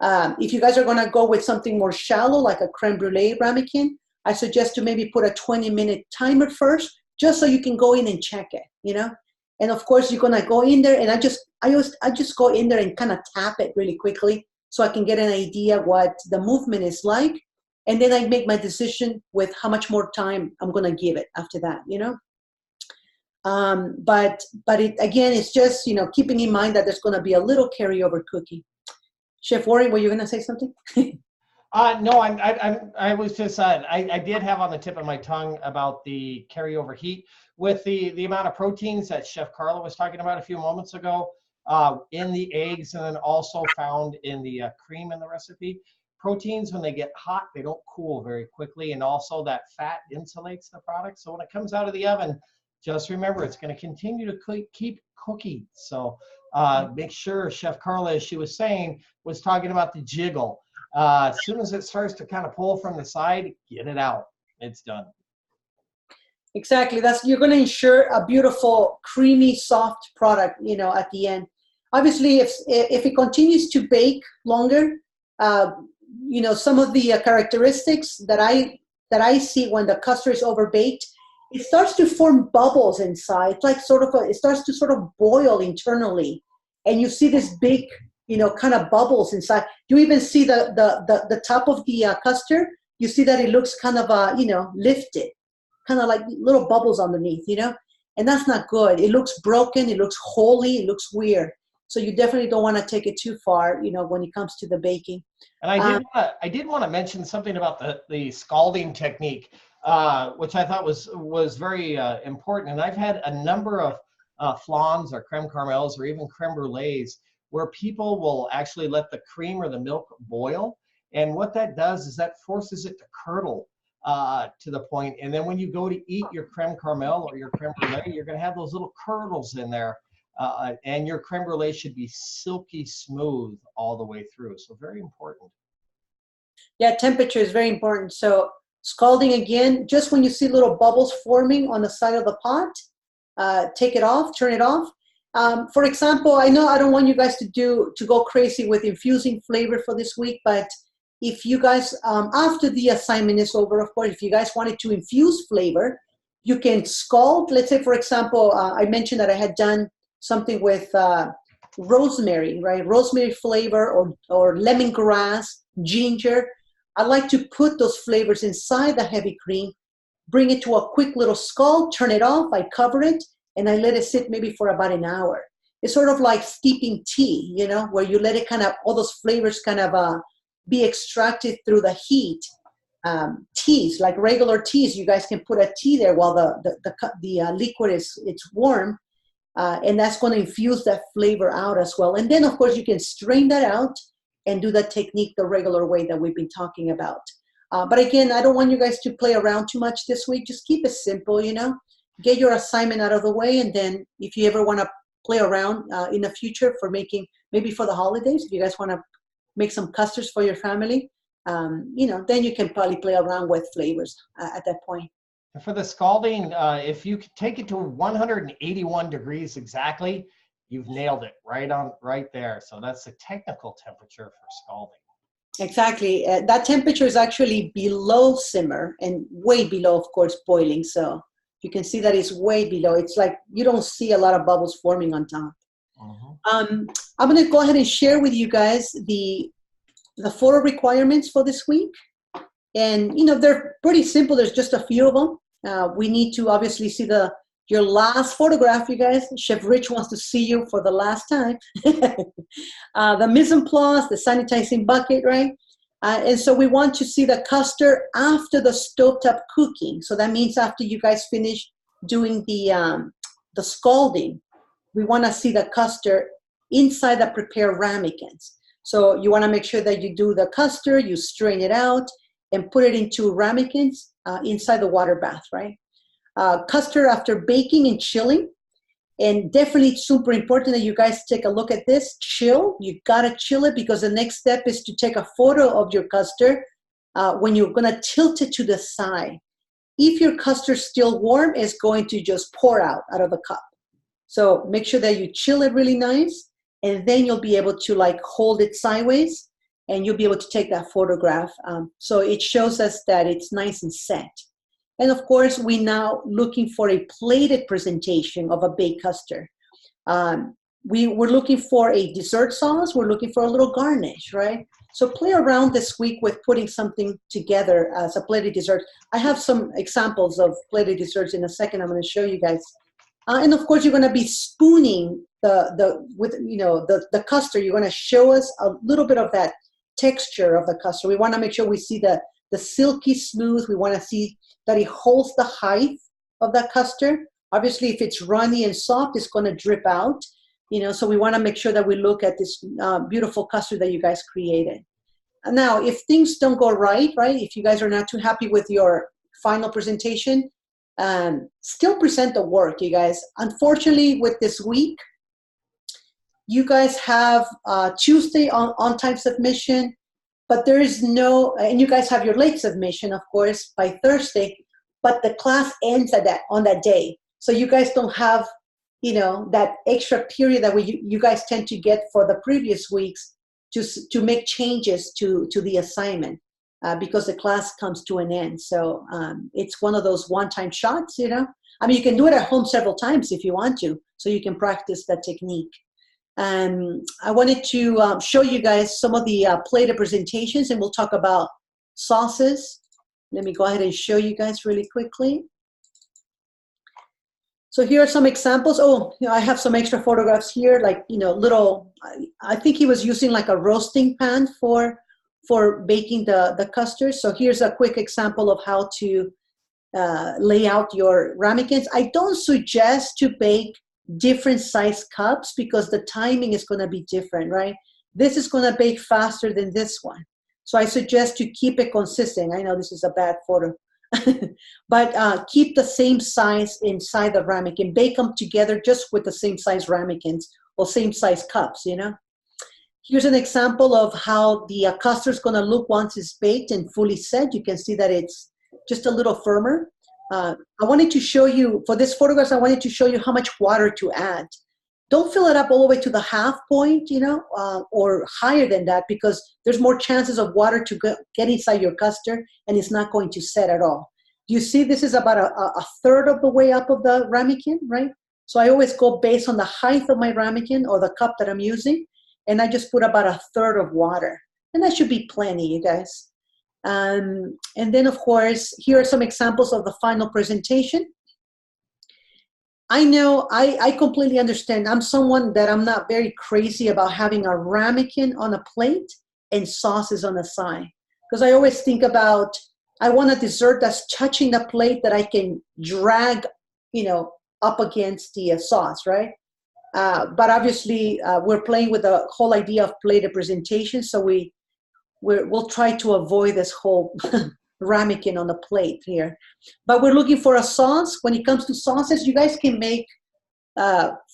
If you guys are going to go with something more shallow, like a creme brulee ramekin, I suggest to maybe put a 20-minute timer first, just so you can go in and check it, you know? And of course, you're going to go in there, and I just go in there and kind of tap it really quickly so I can get an idea what the movement is like. And then I make my decision with how much more time I'm going to give it after that, you know? But it, again, it's just, you know, keeping in mind that there's going to be a little carryover cooking. Chef Warren, were you going to say something? No, I was just, I did have on the tip of my tongue about the carryover heat with the amount of proteins that Chef Carla was talking about a few moments ago in the eggs, and then also found in the cream in the recipe. Proteins, when they get hot, they don't cool very quickly, and also that fat insulates the product. So when it comes out of the oven, just remember it's going to continue to keep cooking. So make sure Chef Carla, as she was saying, was talking about the jiggle. As soon as it starts to kind of pull from the side, get it out. It's done. Exactly. You're going to ensure a beautiful, creamy, soft product, you know, at the end. Obviously, if it continues to bake longer, you know, some of the characteristics that I see when the custard is overbaked, it starts to form bubbles inside. It's like it starts to sort of boil internally, and you see this big, you know, kind of bubbles inside. You even see the top of the custard. You see that it looks kind of you know, lifted, kind of like little bubbles underneath, you know, and that's not good. It looks broken. It looks holey. It looks weird. So you definitely don't want to take it too far, you know, when it comes to the baking. And I did want to mention something about the scalding technique, which I thought was very important. And I've had a number of flans or creme caramels or even creme brulees where people will actually let the cream or the milk boil. And what that does is that forces it to curdle to the point. And then when you go to eat your creme caramel or your creme brulee, you're going to have those little curdles in there. And your creme brulee should be silky smooth all the way through. So very important. Yeah, temperature is very important. So scalding again, just when you see little bubbles forming on the side of the pot, take it off, turn it off. For example, I know I don't want you guys to go crazy with infusing flavor for this week, but if you guys, after the assignment is over, of course, if you guys wanted to infuse flavor, you can scald. Let's say, for example, I mentioned that I had done something with rosemary, right? Rosemary flavor or lemongrass, ginger. I like to put those flavors inside the heavy cream, bring it to a quick little scald, turn it off, I cover it, and I let it sit maybe for about an hour. It's sort of like steeping tea, you know, where you let it kind of, all those flavors kind of be extracted through the heat. Teas, like regular teas, you guys can put a tea there while the liquid it's warm, and that's going to infuse that flavor out as well. And then, of course, you can strain that out and do that technique the regular way that we've been talking about. But again, I don't want you guys to play around too much this week. Just keep it simple, you know. Get your assignment out of the way, and then if you ever want to play around in the future for making, maybe for the holidays, if you guys want to make some custards for your family, you know, then you can probably play around with flavors at that point. And for the scalding, if you could take it to 181 degrees exactly, you've nailed it right there. So that's the technical temperature for scalding. Exactly. That temperature is actually below simmer and way below, of course, boiling. So you can see that it's way below. It's like you don't see a lot of bubbles forming on top. I'm going to go ahead and share with you guys the photo requirements for this week. And, you know, they're pretty simple. There's just a few of them. We need to obviously see your last photograph, you guys. Chef Rich wants to see you for the last time. The mise en place, the sanitizing bucket, right? And so we want to see the custard after the stovetop cooking. So that means after you guys finish doing the scalding, we want to see the custard inside the prepared ramekins. So you want to make sure that you do the custard, you strain it out, and put it into ramekins inside the water bath, right? Custard after baking and chilling. And definitely super important that you guys take a look at this. Chill. You got to chill it, because the next step is to take a photo of your custard when you're going to tilt it to the side. If your custard's still warm, it's going to just pour out of the cup. So make sure that you chill it really nice, and then you'll be able to like hold it sideways, and you'll be able to take that photograph. So it shows us that it's nice and set. And of course, we're now looking for a plated presentation of a baked custard. We're looking for a dessert sauce. We're looking for a little garnish, right? So play around this week with putting something together as a plated dessert. I have some examples of plated desserts in a second. I'm going to show you guys. And of course, you're going to be spooning the custard. You're going to show us a little bit of that texture of the custard. We want to make sure we see the silky smooth. We want to see that it holds the height of that custard. Obviously, if it's runny and soft, it's going to drip out. You know, so we want to make sure that we look at this beautiful custard that you guys created. And now, if things don't go right, if you guys are not too happy with your final presentation, still present the work, you guys. Unfortunately, with this week, you guys have Tuesday on-time submission, but there is no, and you guys have your late submission, of course, by Thursday, but the class ends on that day. So you guys don't have, that extra period that you guys tend to get for the previous weeks to make changes to the assignment because the class comes to an end. So it's one of those one-time shots, I mean, you can do it at home several times if you want to, so you can practice that technique. I wanted to show you guys some of the plated presentations, and we'll talk about sauces. Let me go ahead and show you guys really quickly. So here are some examples. I have some extra photographs here, like, little, I think he was using like a roasting pan for baking the custard. So here's a quick example of how to lay out your ramekins. I don't suggest to bake different size cups because the timing is going to be different, right? This is going to bake faster than this one. So I suggest to keep it consistent. I know this is a bad photo, but keep the same size inside the ramekin. Bake them together just with the same size ramekins or same size cups, Here's an example of how the custard is going to look once it's baked and fully set. You can see that it's just a little firmer. I wanted to show you, for this photograph, I wanted to show you how much water to add. Don't fill it up all the way to the half point, or higher than that, because there's more chances of water to get inside your custard and it's not going to set at all. You see, this is about a third of the way up of the ramekin, right? So I always go based on the height of my ramekin or the cup that I'm using, and I just put about a third of water. And that should be plenty, you guys. And then, of course, here are some examples of the final presentation. I know, I completely understand. I'm someone that I'm not very crazy about having a ramekin on a plate and sauces on the side. Because I always think about, I want a dessert that's touching the plate that I can drag, up against the sauce, right? But obviously, we're playing with the whole idea of plated presentation, so we'll try to avoid this whole ramekin on the plate here. But we're looking for a sauce. When it comes to sauces, you guys can make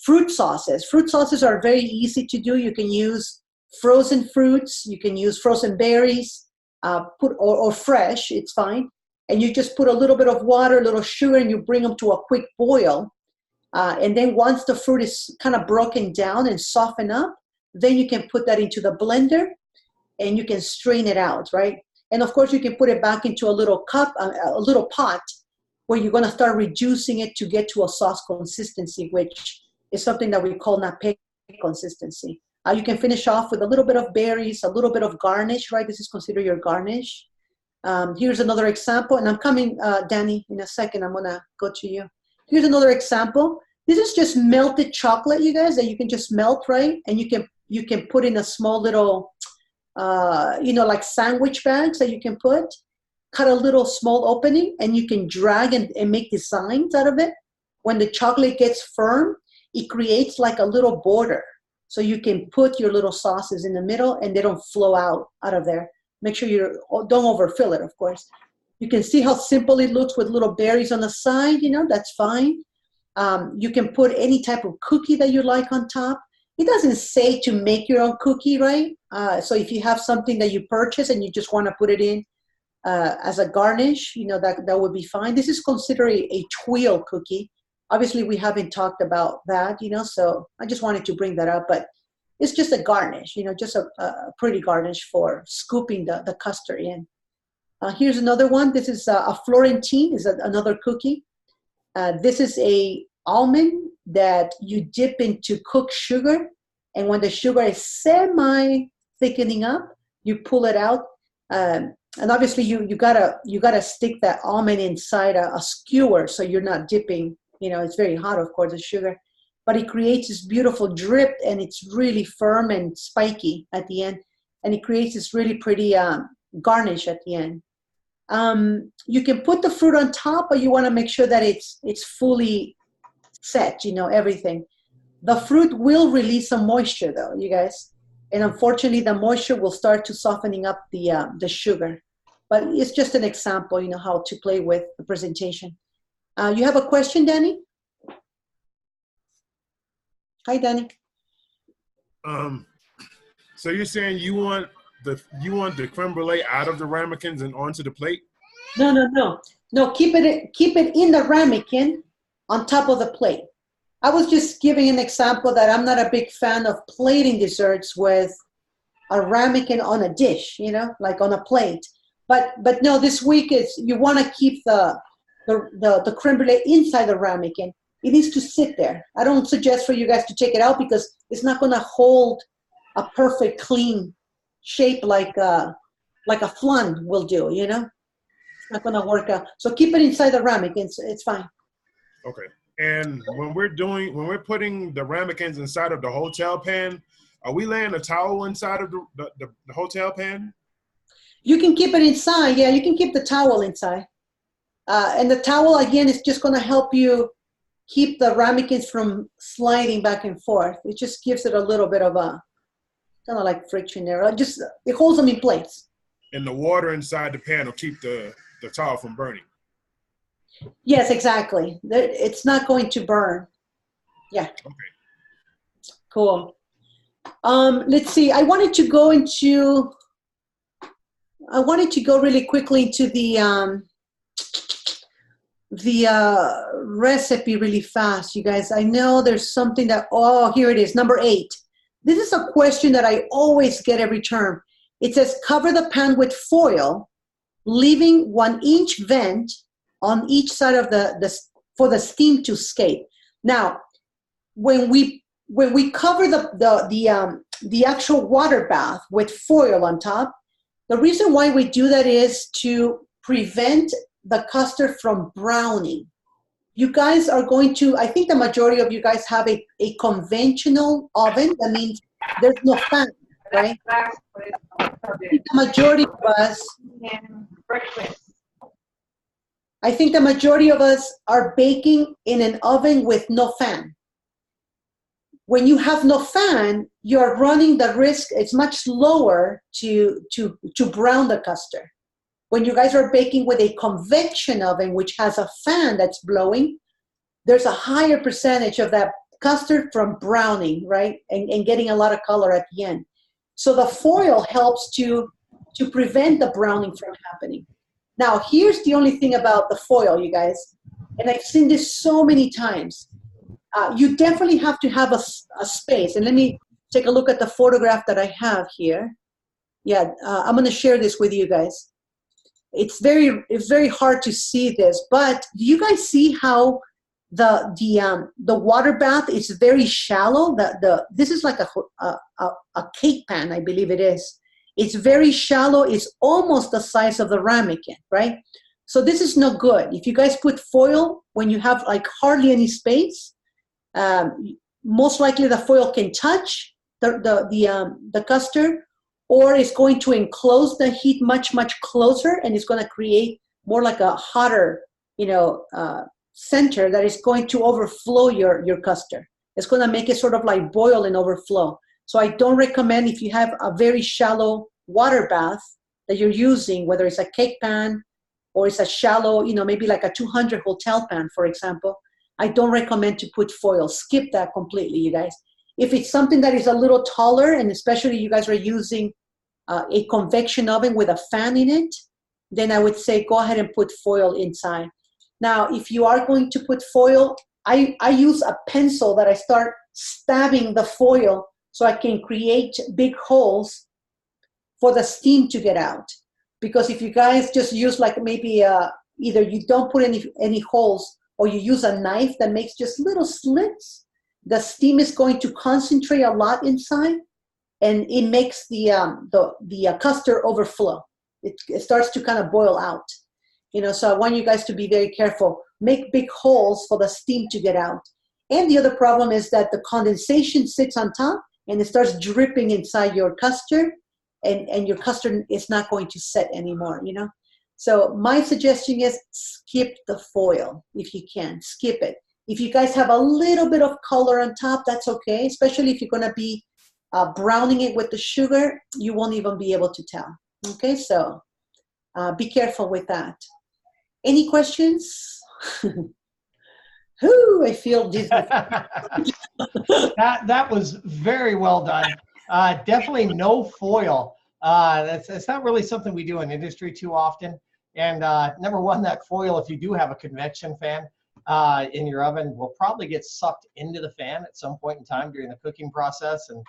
fruit sauces. Fruit sauces are very easy to do. You can use frozen fruits. You can use frozen berries, or fresh. It's fine. And you just put a little bit of water, a little sugar, and you bring them to a quick boil. And then once the fruit is kind of broken down and soften up, then you can put that into the blender and you can strain it out, right? And of course, you can put it back into a little cup, a little pot, where you're going to start reducing it to get to a sauce consistency, which is something that we call nappe consistency. You can finish off with a little bit of berries, a little bit of garnish, right? This is considered your garnish. Here's another example, and I'm coming, Danny, in a second. I'm going to go to you. Here's another example. This is just melted chocolate, you guys, that you can just melt, right? And you can put in a small little, like sandwich bags that you can cut a little small opening, and you can drag and make designs out of it. When the chocolate gets firm, it creates like a little border. So you can put your little sauces in the middle and they don't flow out of there. Make sure you don't overfill it, of course. You can see how simple it looks with little berries on the side, that's fine. You can put any type of cookie that you like on top. It doesn't say to make your own cookie, right? So if you have something that you purchase and you just want to put it in as a garnish, that would be fine. This is considered a tuile cookie. Obviously, we haven't talked about that, so I just wanted to bring that up. But it's just a garnish, just a pretty garnish for scooping the custard in. Here's another one. This is a Florentine, is another cookie. This is a almond that you dip into cooked sugar, and when the sugar is semi-thickening up, you pull it out. And obviously, you gotta stick that almond inside a skewer so you're not dipping. It's very hot, of course, the sugar, but it creates this beautiful drip, and it's really firm and spiky at the end, and it creates this really pretty garnish at the end. You can put the fruit on top, but you want to make sure that it's fully set, everything. The fruit will release some moisture, though, you guys. And unfortunately, the moisture will start to softening up the sugar. But it's just an example, how to play with the presentation. You have a question, Danny? Hi, Danny. So you're saying you want the creme brulee out of the ramekins and onto the plate? No. Keep it in the ramekin on top of the plate. I was just giving an example that I'm not a big fan of plating desserts with a ramekin on a dish, like on a plate. But no, this week you want to keep the creme brulee inside the ramekin. It needs to sit there. I don't suggest for you guys to take it out because it's not going to hold a perfect clean shape like a flan will do, It's not going to work out. So keep it inside the ramekin. It's fine. Okay. And when we're putting the ramekins inside of the hotel pan, are we laying a towel inside of the hotel pan? You can keep it inside. Yeah, you can keep the towel inside. And the towel, again, is just going to help you keep the ramekins from sliding back and forth. It just gives it a little bit of a kind of like friction there. It holds them in place. And the water inside the pan will keep the towel from burning. Yes, exactly. It's not going to burn. Yeah. Okay. Cool. Let's see. I wanted to go really quickly into the recipe really fast, you guys. I know there's something that, here it is, number 8. This is a question that I always get every term. It says, cover the pan with foil, leaving 1-inch vent on each side of for the steam to escape. Now, when we cover the actual water bath with foil on top, The reason why we do that is to prevent the custard from browning. You guys are going to, I think the majority of you guys have a conventional oven. That means there's no fan, right? I think the majority of us are baking in an oven with no fan. When you have no fan, you're running the risk, it's much lower to brown the custard. When you guys are baking with a convection oven, which has a fan that's blowing, there's a higher percentage of that custard from browning, right? And getting a lot of color at the end. So the foil helps to prevent the browning from happening. Now, here's the only thing about the foil, you guys, and I've seen this so many times. You definitely have to have a space. And let me take a look at the photograph that I have here. Yeah, I'm going to share this with you guys. It's very hard to see this, but do you guys see how the water bath is very shallow? This is like a cake pan, I believe it is. It's very shallow. It's almost the size of the ramekin, right? So this is no good. If you guys put foil when you have like hardly any space, most likely the foil can touch the custard, or it's going to enclose the heat much closer, and it's going to create more like a hotter, center that is going to overflow your custard. It's going to make it sort of like boil and overflow. So I don't recommend, if you have a very shallow water bath that you're using, whether it's a cake pan or it's a shallow, maybe like a 200 hotel pan, for example, I don't recommend to put foil. Skip that completely, you guys. If it's something that is a little taller, and especially you guys are using a convection oven with a fan in it, then I would say go ahead and put foil inside. Now, if you are going to put foil, I use a pencil that I start stabbing the foil so I can create big holes for the steam to get out. Because if you guys just use like maybe either you don't put any holes, or you use a knife that makes just little slits, the steam is going to concentrate a lot inside, and it makes the custard overflow. It starts to kind of boil out. So I want you guys to be very careful. Make big holes for the steam to get out. And the other problem is that the condensation sits on top and it starts dripping inside your custard, and your custard is not going to set anymore, So my suggestion is skip the foil if you can. Skip it. If you guys have a little bit of color on top, that's okay, especially if you're going to be browning it with the sugar, you won't even be able to tell. Okay, so be careful with that. Any questions? Whoo, I feel dizzy. That was very well done. Definitely no foil. That's not really something we do in industry too often. And number one, that foil, if you do have a convection fan in your oven, will probably get sucked into the fan at some point in time during the cooking process, and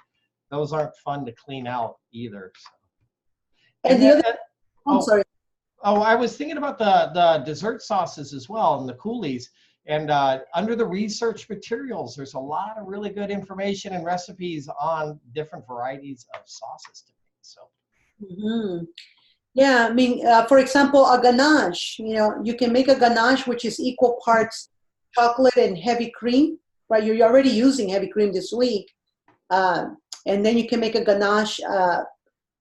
those aren't fun to clean out either. So. And the other, I'm sorry. Oh, I was thinking about the dessert sauces as well, and the coulis. And under the research materials, there's a lot of really good information and recipes on different varieties of sauces to make. So. Mm-hmm. Yeah, I mean, for example, a ganache. You can make a ganache which is equal parts chocolate and heavy cream, right? You're already using heavy cream this week, and then you can make a ganache.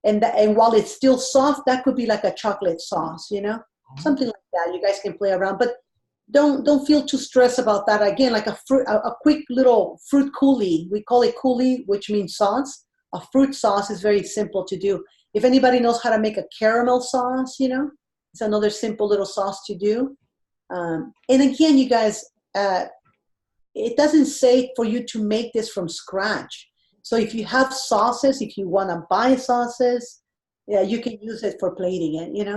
And while it's still soft, that could be like a chocolate sauce, something like that. You guys can play around, but don't feel too stressed about that. Again, like a quick little fruit coulis. We call it coulis, which means sauce. A fruit sauce is very simple to do. If anybody knows how to make a caramel sauce, it's another simple little sauce to do. And again, you guys, it doesn't say for you to make this from scratch. So if you have sauces, if you want to buy sauces, yeah, you can use it for plating it,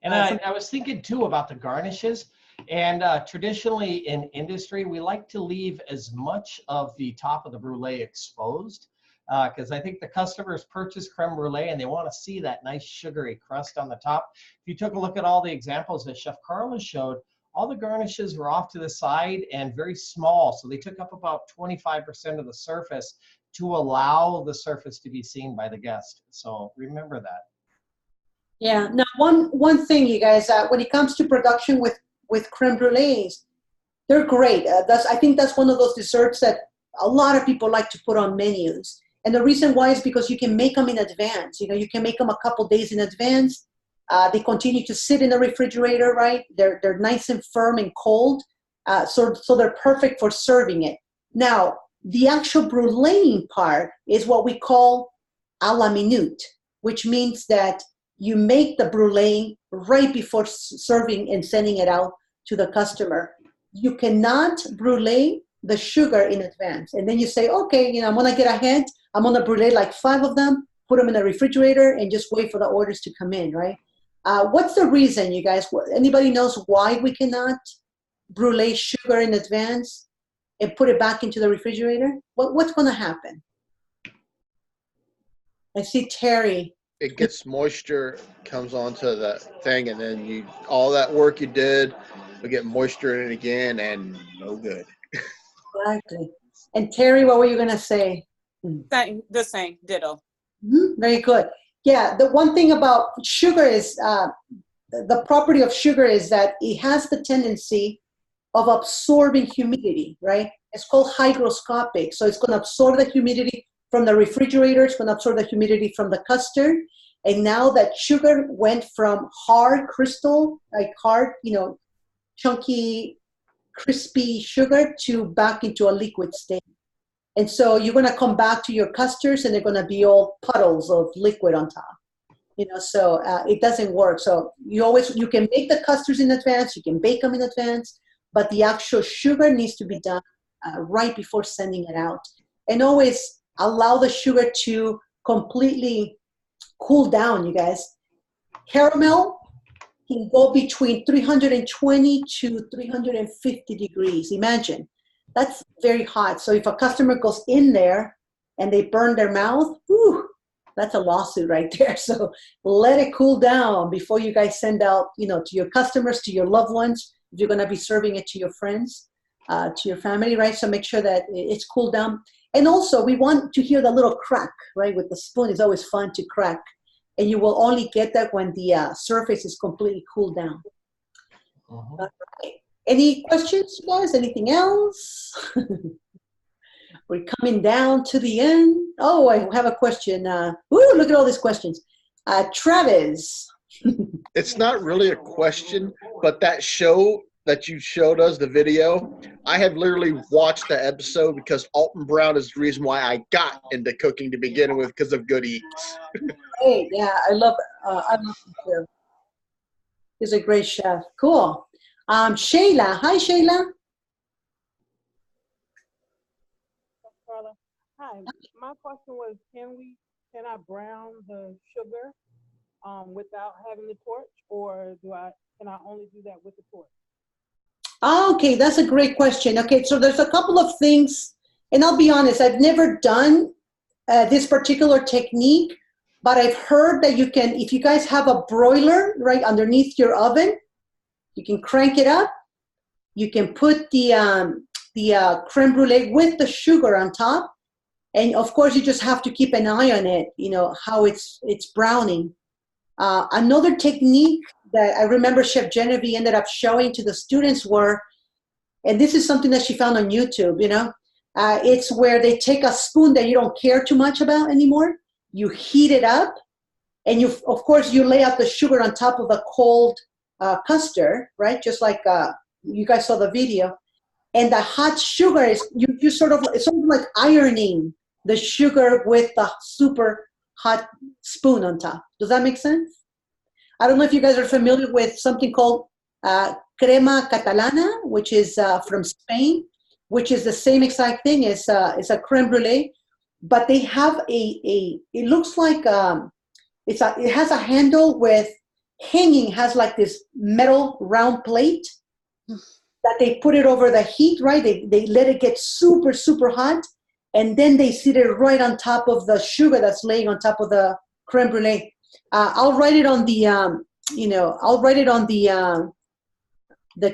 And I was thinking too about the garnishes. And traditionally in industry, we like to leave as much of the top of the brulee exposed, because I think the customers purchase creme brulee and they want to see that nice sugary crust on the top. If you took a look at all the examples that Chef Carla showed, all the garnishes were off to the side and very small. So they took up about 25% of the surface to allow the surface to be seen by the guest. So remember that. Yeah. Now, one thing, you guys, when it comes to production with creme brulees, they're great. I think that's one of those desserts that a lot of people like to put on menus. And the reason why is because you can make them in advance. You know, you can make them a couple days in advance. They continue to sit in the refrigerator, right? They're nice and firm and cold, so they're perfect for serving it. Now, the actual bruleeing part is what we call à la minute, which means that you make the brulee right before serving and sending it out to the customer. You cannot brulee the sugar in advance. And then you say, okay, you know, I'm gonna get ahead. I'm gonna brulee like 5 of them, put them in the refrigerator and just wait for the orders to come in, right? What's the reason, you guys? Anybody knows why we cannot brulee sugar in advance and put it back into the refrigerator? What's gonna happen? I see Terry. It gets moisture, comes onto the thing, and then all that work you did, we get moisture in it again, and no good. Exactly. And Terry, what were you gonna say? The same, ditto. Mm-hmm. Very good. Yeah, the one thing about sugar is, the property of sugar is that it has the tendency of absorbing humidity, right? It's called hygroscopic. So it's gonna absorb the humidity from the refrigerator, it's gonna absorb the humidity from the custard. And now that sugar went from hard crystal, like hard, you know, chunky, crispy sugar to back into a liquid state. And so you're going to come back to your custards and they're going to be all puddles of liquid on top. You know, so it doesn't work. So you can make the custards in advance, you can bake them in advance, but the actual sugar needs to be done right before sending it out. And always allow the sugar to completely cool down, you guys. Caramel can go between 320 to 350 degrees. Imagine, that's very hot. So if a customer goes in there and they burn their mouth, whew, that's a lawsuit right there. So let it cool down before you guys send out, you know, to your customers, to your loved ones. If you're gonna be serving it to your friends, to your family, right? So make sure that it's cooled down. And also we want to hear the little crack, right? With the spoon, it's always fun to crack. And you will only get that when the surface is completely cooled down. Mhm. All right. Any questions, you guys? Anything else? We're coming down to the end. Oh, I have a question. Look at all these questions. Travis. It's not really a question, but that show that you showed us, the video, I have literally watched the episode because Alton Brown is the reason why I got into cooking to begin with, because of Good Eats. Hey, yeah, I love him too. He's a great chef. Cool. Shayla. Hi, Shayla. Carla. Hi. My question was, can I brown the sugar without having the torch, or can I only do that with the torch? Okay, that's a great question. Okay, so there's a couple of things, and I'll be honest, I've never done this particular technique, but I've heard that you can, if you guys have a broiler right underneath your oven, you can crank it up. You can put the creme brulee with the sugar on top, and of course you just have to keep an eye on it. You know how it's browning. Another technique that I remember Chef Genevieve ended up showing to the students were, and this is something that she found on YouTube, you know, it's where they take a spoon that you don't care too much about anymore, you heat it up, and of course you lay out the sugar on top of a cold custard, right? Just like you guys saw the video. And the hot sugar is, it's sort of like ironing the sugar with the super hot spoon on top. Does that make sense? I don't know if you guys are familiar with something called crema catalana, which is from Spain, which is the same exact thing. It's a creme brulee, but they have it looks like it has a handle with hanging, has like this metal round plate that they put it over the heat, right? They let it get super, super hot, and then they sit it right on top of the sugar that's laying on top of the creme brulee. I'll write it on the, I'll write it on the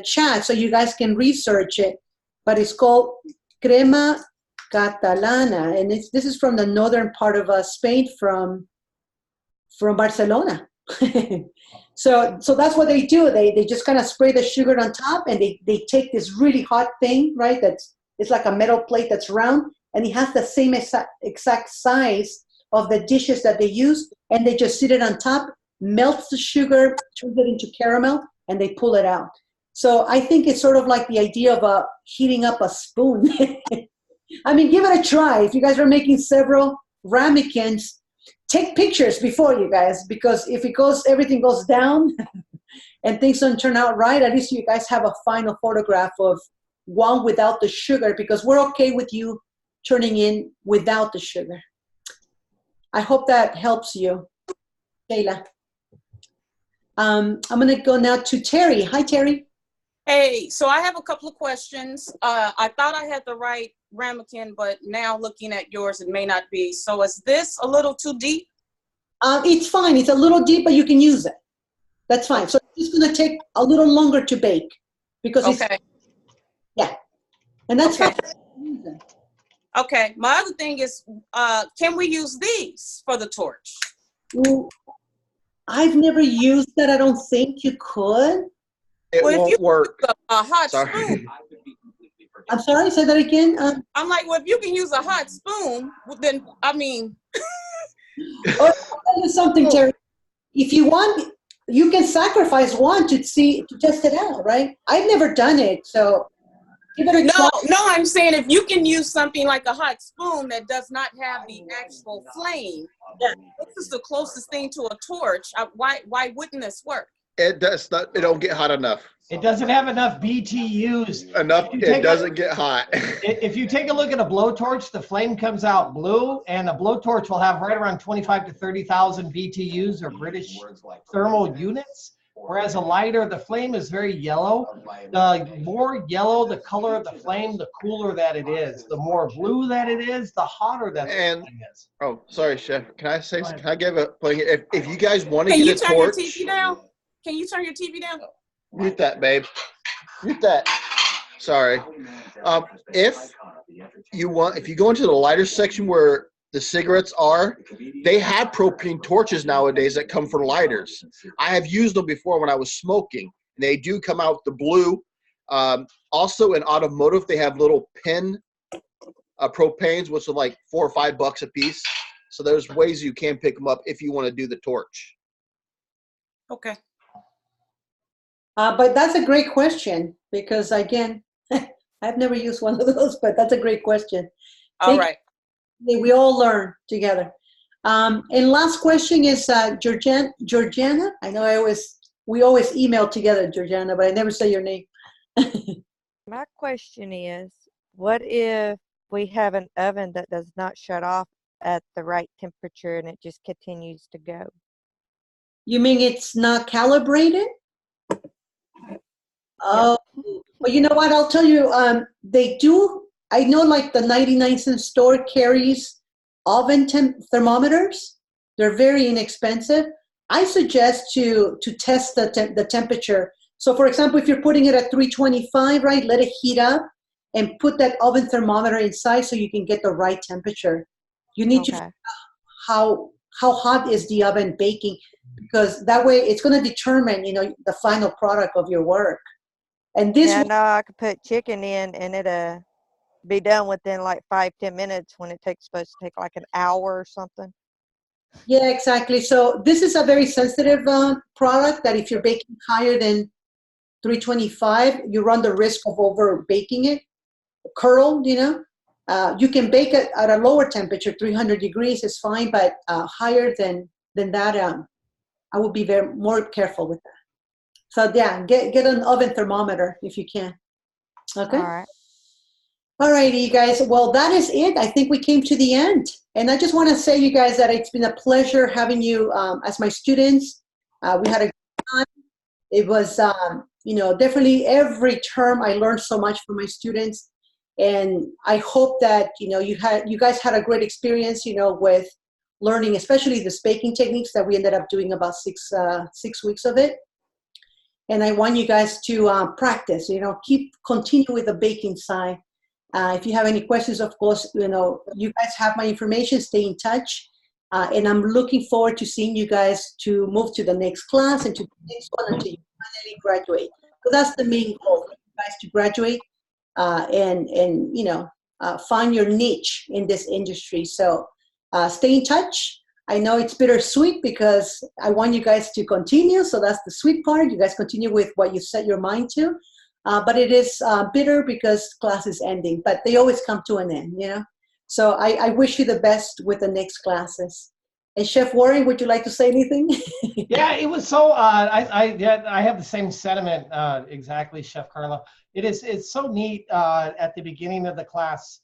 chat so you guys can research it. But it's called crema catalana, and this is from the northern part of Spain, from Barcelona. So that's what they do. They just kind of spray the sugar on top, and they take this really hot thing, right? It's like a metal plate that's round, and it has the same exact size of the dishes that they use, and they just sit it on top, melts the sugar, turns it into caramel, and they pull it out. So I think it's sort of like the idea of heating up a spoon. I mean, give it a try. If you guys are making several ramekins, take pictures before, you guys, because if everything goes down and things don't turn out right, at least you guys have a final photograph of one without the sugar, because we're okay with you turning in without the sugar. I hope that helps you, Kayla. I'm going to go now to Terry. Hi, Terry. Hey, so I have a couple of questions. I thought I had the right ramekin, but now looking at yours, it may not be. So is this a little too deep? It's fine. It's a little deep, but you can use it. That's fine. So it's just going to take a little longer to bake because Okay. Yeah. And that's Okay. fine. Okay. My other thing is, can we use these for the torch? Ooh, I've never used that. I don't think you could. It Well, if won't you work. use a hot Sorry. spoon. I'm sorry, say that again. I'm like, well, if you can use a hot spoon, then, I mean. I'll tell you something, Terry. If you want, you can sacrifice one to test it out, right? I've never done it, so give it a try. No, I'm saying if you can use something like a hot spoon that does not have the actual flame, this is the closest thing to a torch. Why wouldn't this work? It does not. It don't get hot enough. It doesn't have enough BTUs. Enough. It doesn't get hot. If you take a look at a blowtorch, the flame comes out blue, and a blowtorch will have right around 25 to 30,000 BTUs, or British thermal units. Whereas a lighter, the flame is very yellow. The more yellow the color of the flame, the cooler that it is. The more blue that it is, the hotter that the flame is. Oh, sorry, Chef. Can I say? Can I give a thing? If you guys want to Can you get a turn your torch, TV down? Can you turn your TV down? mute that, babe. Mute that. Sorry. If you go into the lighter section where the cigarettes are, they have propane torches nowadays that come for lighters. I have used them before when I was smoking. They do come out the blue. Also in automotive, they have little pin propanes, which are like $4 or $5 a piece. So there's ways you can pick them up if you want to do the torch. Okay. But that's a great question because, again, I've never used one of those, but that's a great question. All right. We all learn together. And last question is Georgiana. I know we always email together, Georgiana, but I never say your name. My question is, what if we have an oven that does not shut off at the right temperature and it just continues to go? You mean it's not calibrated? Oh, well, you know what? I'll tell you, they do. I know like the 99-cent store carries oven thermometers. They're very inexpensive. I suggest to test the temperature. So for example, if you're putting it at 325, right, let it heat up and put that oven thermometer inside so you can get the right temperature. You need to figure out how hot is the oven baking, because that way it's going to determine, the final product of your work. And this I know I could put chicken in and it'll be done within like 5-10 minutes when it's supposed to take like an hour or something. Yeah, exactly. So this is a very sensitive product that if you're baking higher than 325, you run the risk of over baking it, curled, you can bake it at a lower temperature, 300 degrees is fine, but higher than that, I would be more careful with that. So yeah, get an oven thermometer if you can. Okay. All right. All righty, you guys. Well, that is it. I think we came to the end. And I just want to say, you guys, that it's been a pleasure having you as my students. We had a good time. It was, definitely every term I learned so much from my students. And I hope that, you guys had a great experience, with learning, especially the baking techniques that we ended up doing about six weeks of it. And I want you guys to practice, continue with the baking side. If you have any questions, of course, you guys have my information. Stay in touch. And I'm looking forward to seeing you guys to move to the next class and to the next one until you finally graduate. So that's the main goal, for you guys to graduate and find your niche in this industry. So stay in touch. I know it's bittersweet because I want you guys to continue. So that's the sweet part. You guys continue with what you set your mind to. But it is bitter because class is ending. But they always come to an end, So I wish you the best with the next classes. And Chef Warren, would you like to say anything? Yeah, it was so. I have the same sentiment exactly, Chef Carla. It's so neat at the beginning of the class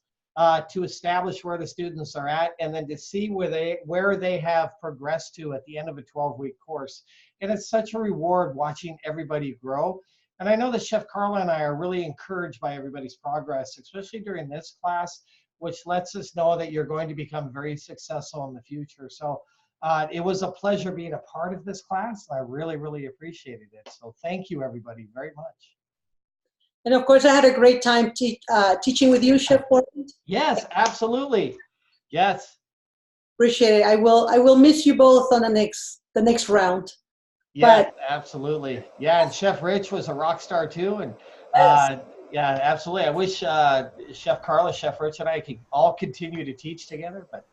to establish where the students are at, and then to see where they have progressed to at the end of a 12-week course. And it's such a reward watching everybody grow. And I know that Chef Carla and I are really encouraged by everybody's progress, especially during this class, which lets us know that you're going to become very successful in the future. So it was a pleasure being a part of this class. I really, really appreciated it. So thank you, everybody, very much. And of course, I had a great time teaching with you, Chef Warren. Yes, absolutely. Yes. Appreciate it. I will miss you both on the next round. Yeah, absolutely. Yeah, and Chef Rich was a rock star too. And yeah, absolutely. I wish Chef Carla, Chef Rich, and I could all continue to teach together, but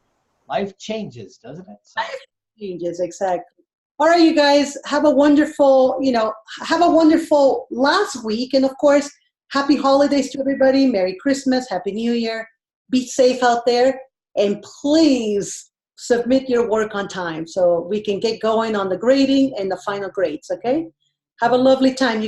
life changes, doesn't it? So. Life changes, exactly. All right, you guys, have a wonderful last week. And of course, happy holidays to everybody. Merry Christmas, Happy New Year. Be safe out there. And please submit your work on time so we can get going on the grading and the final grades, okay? Have a lovely time.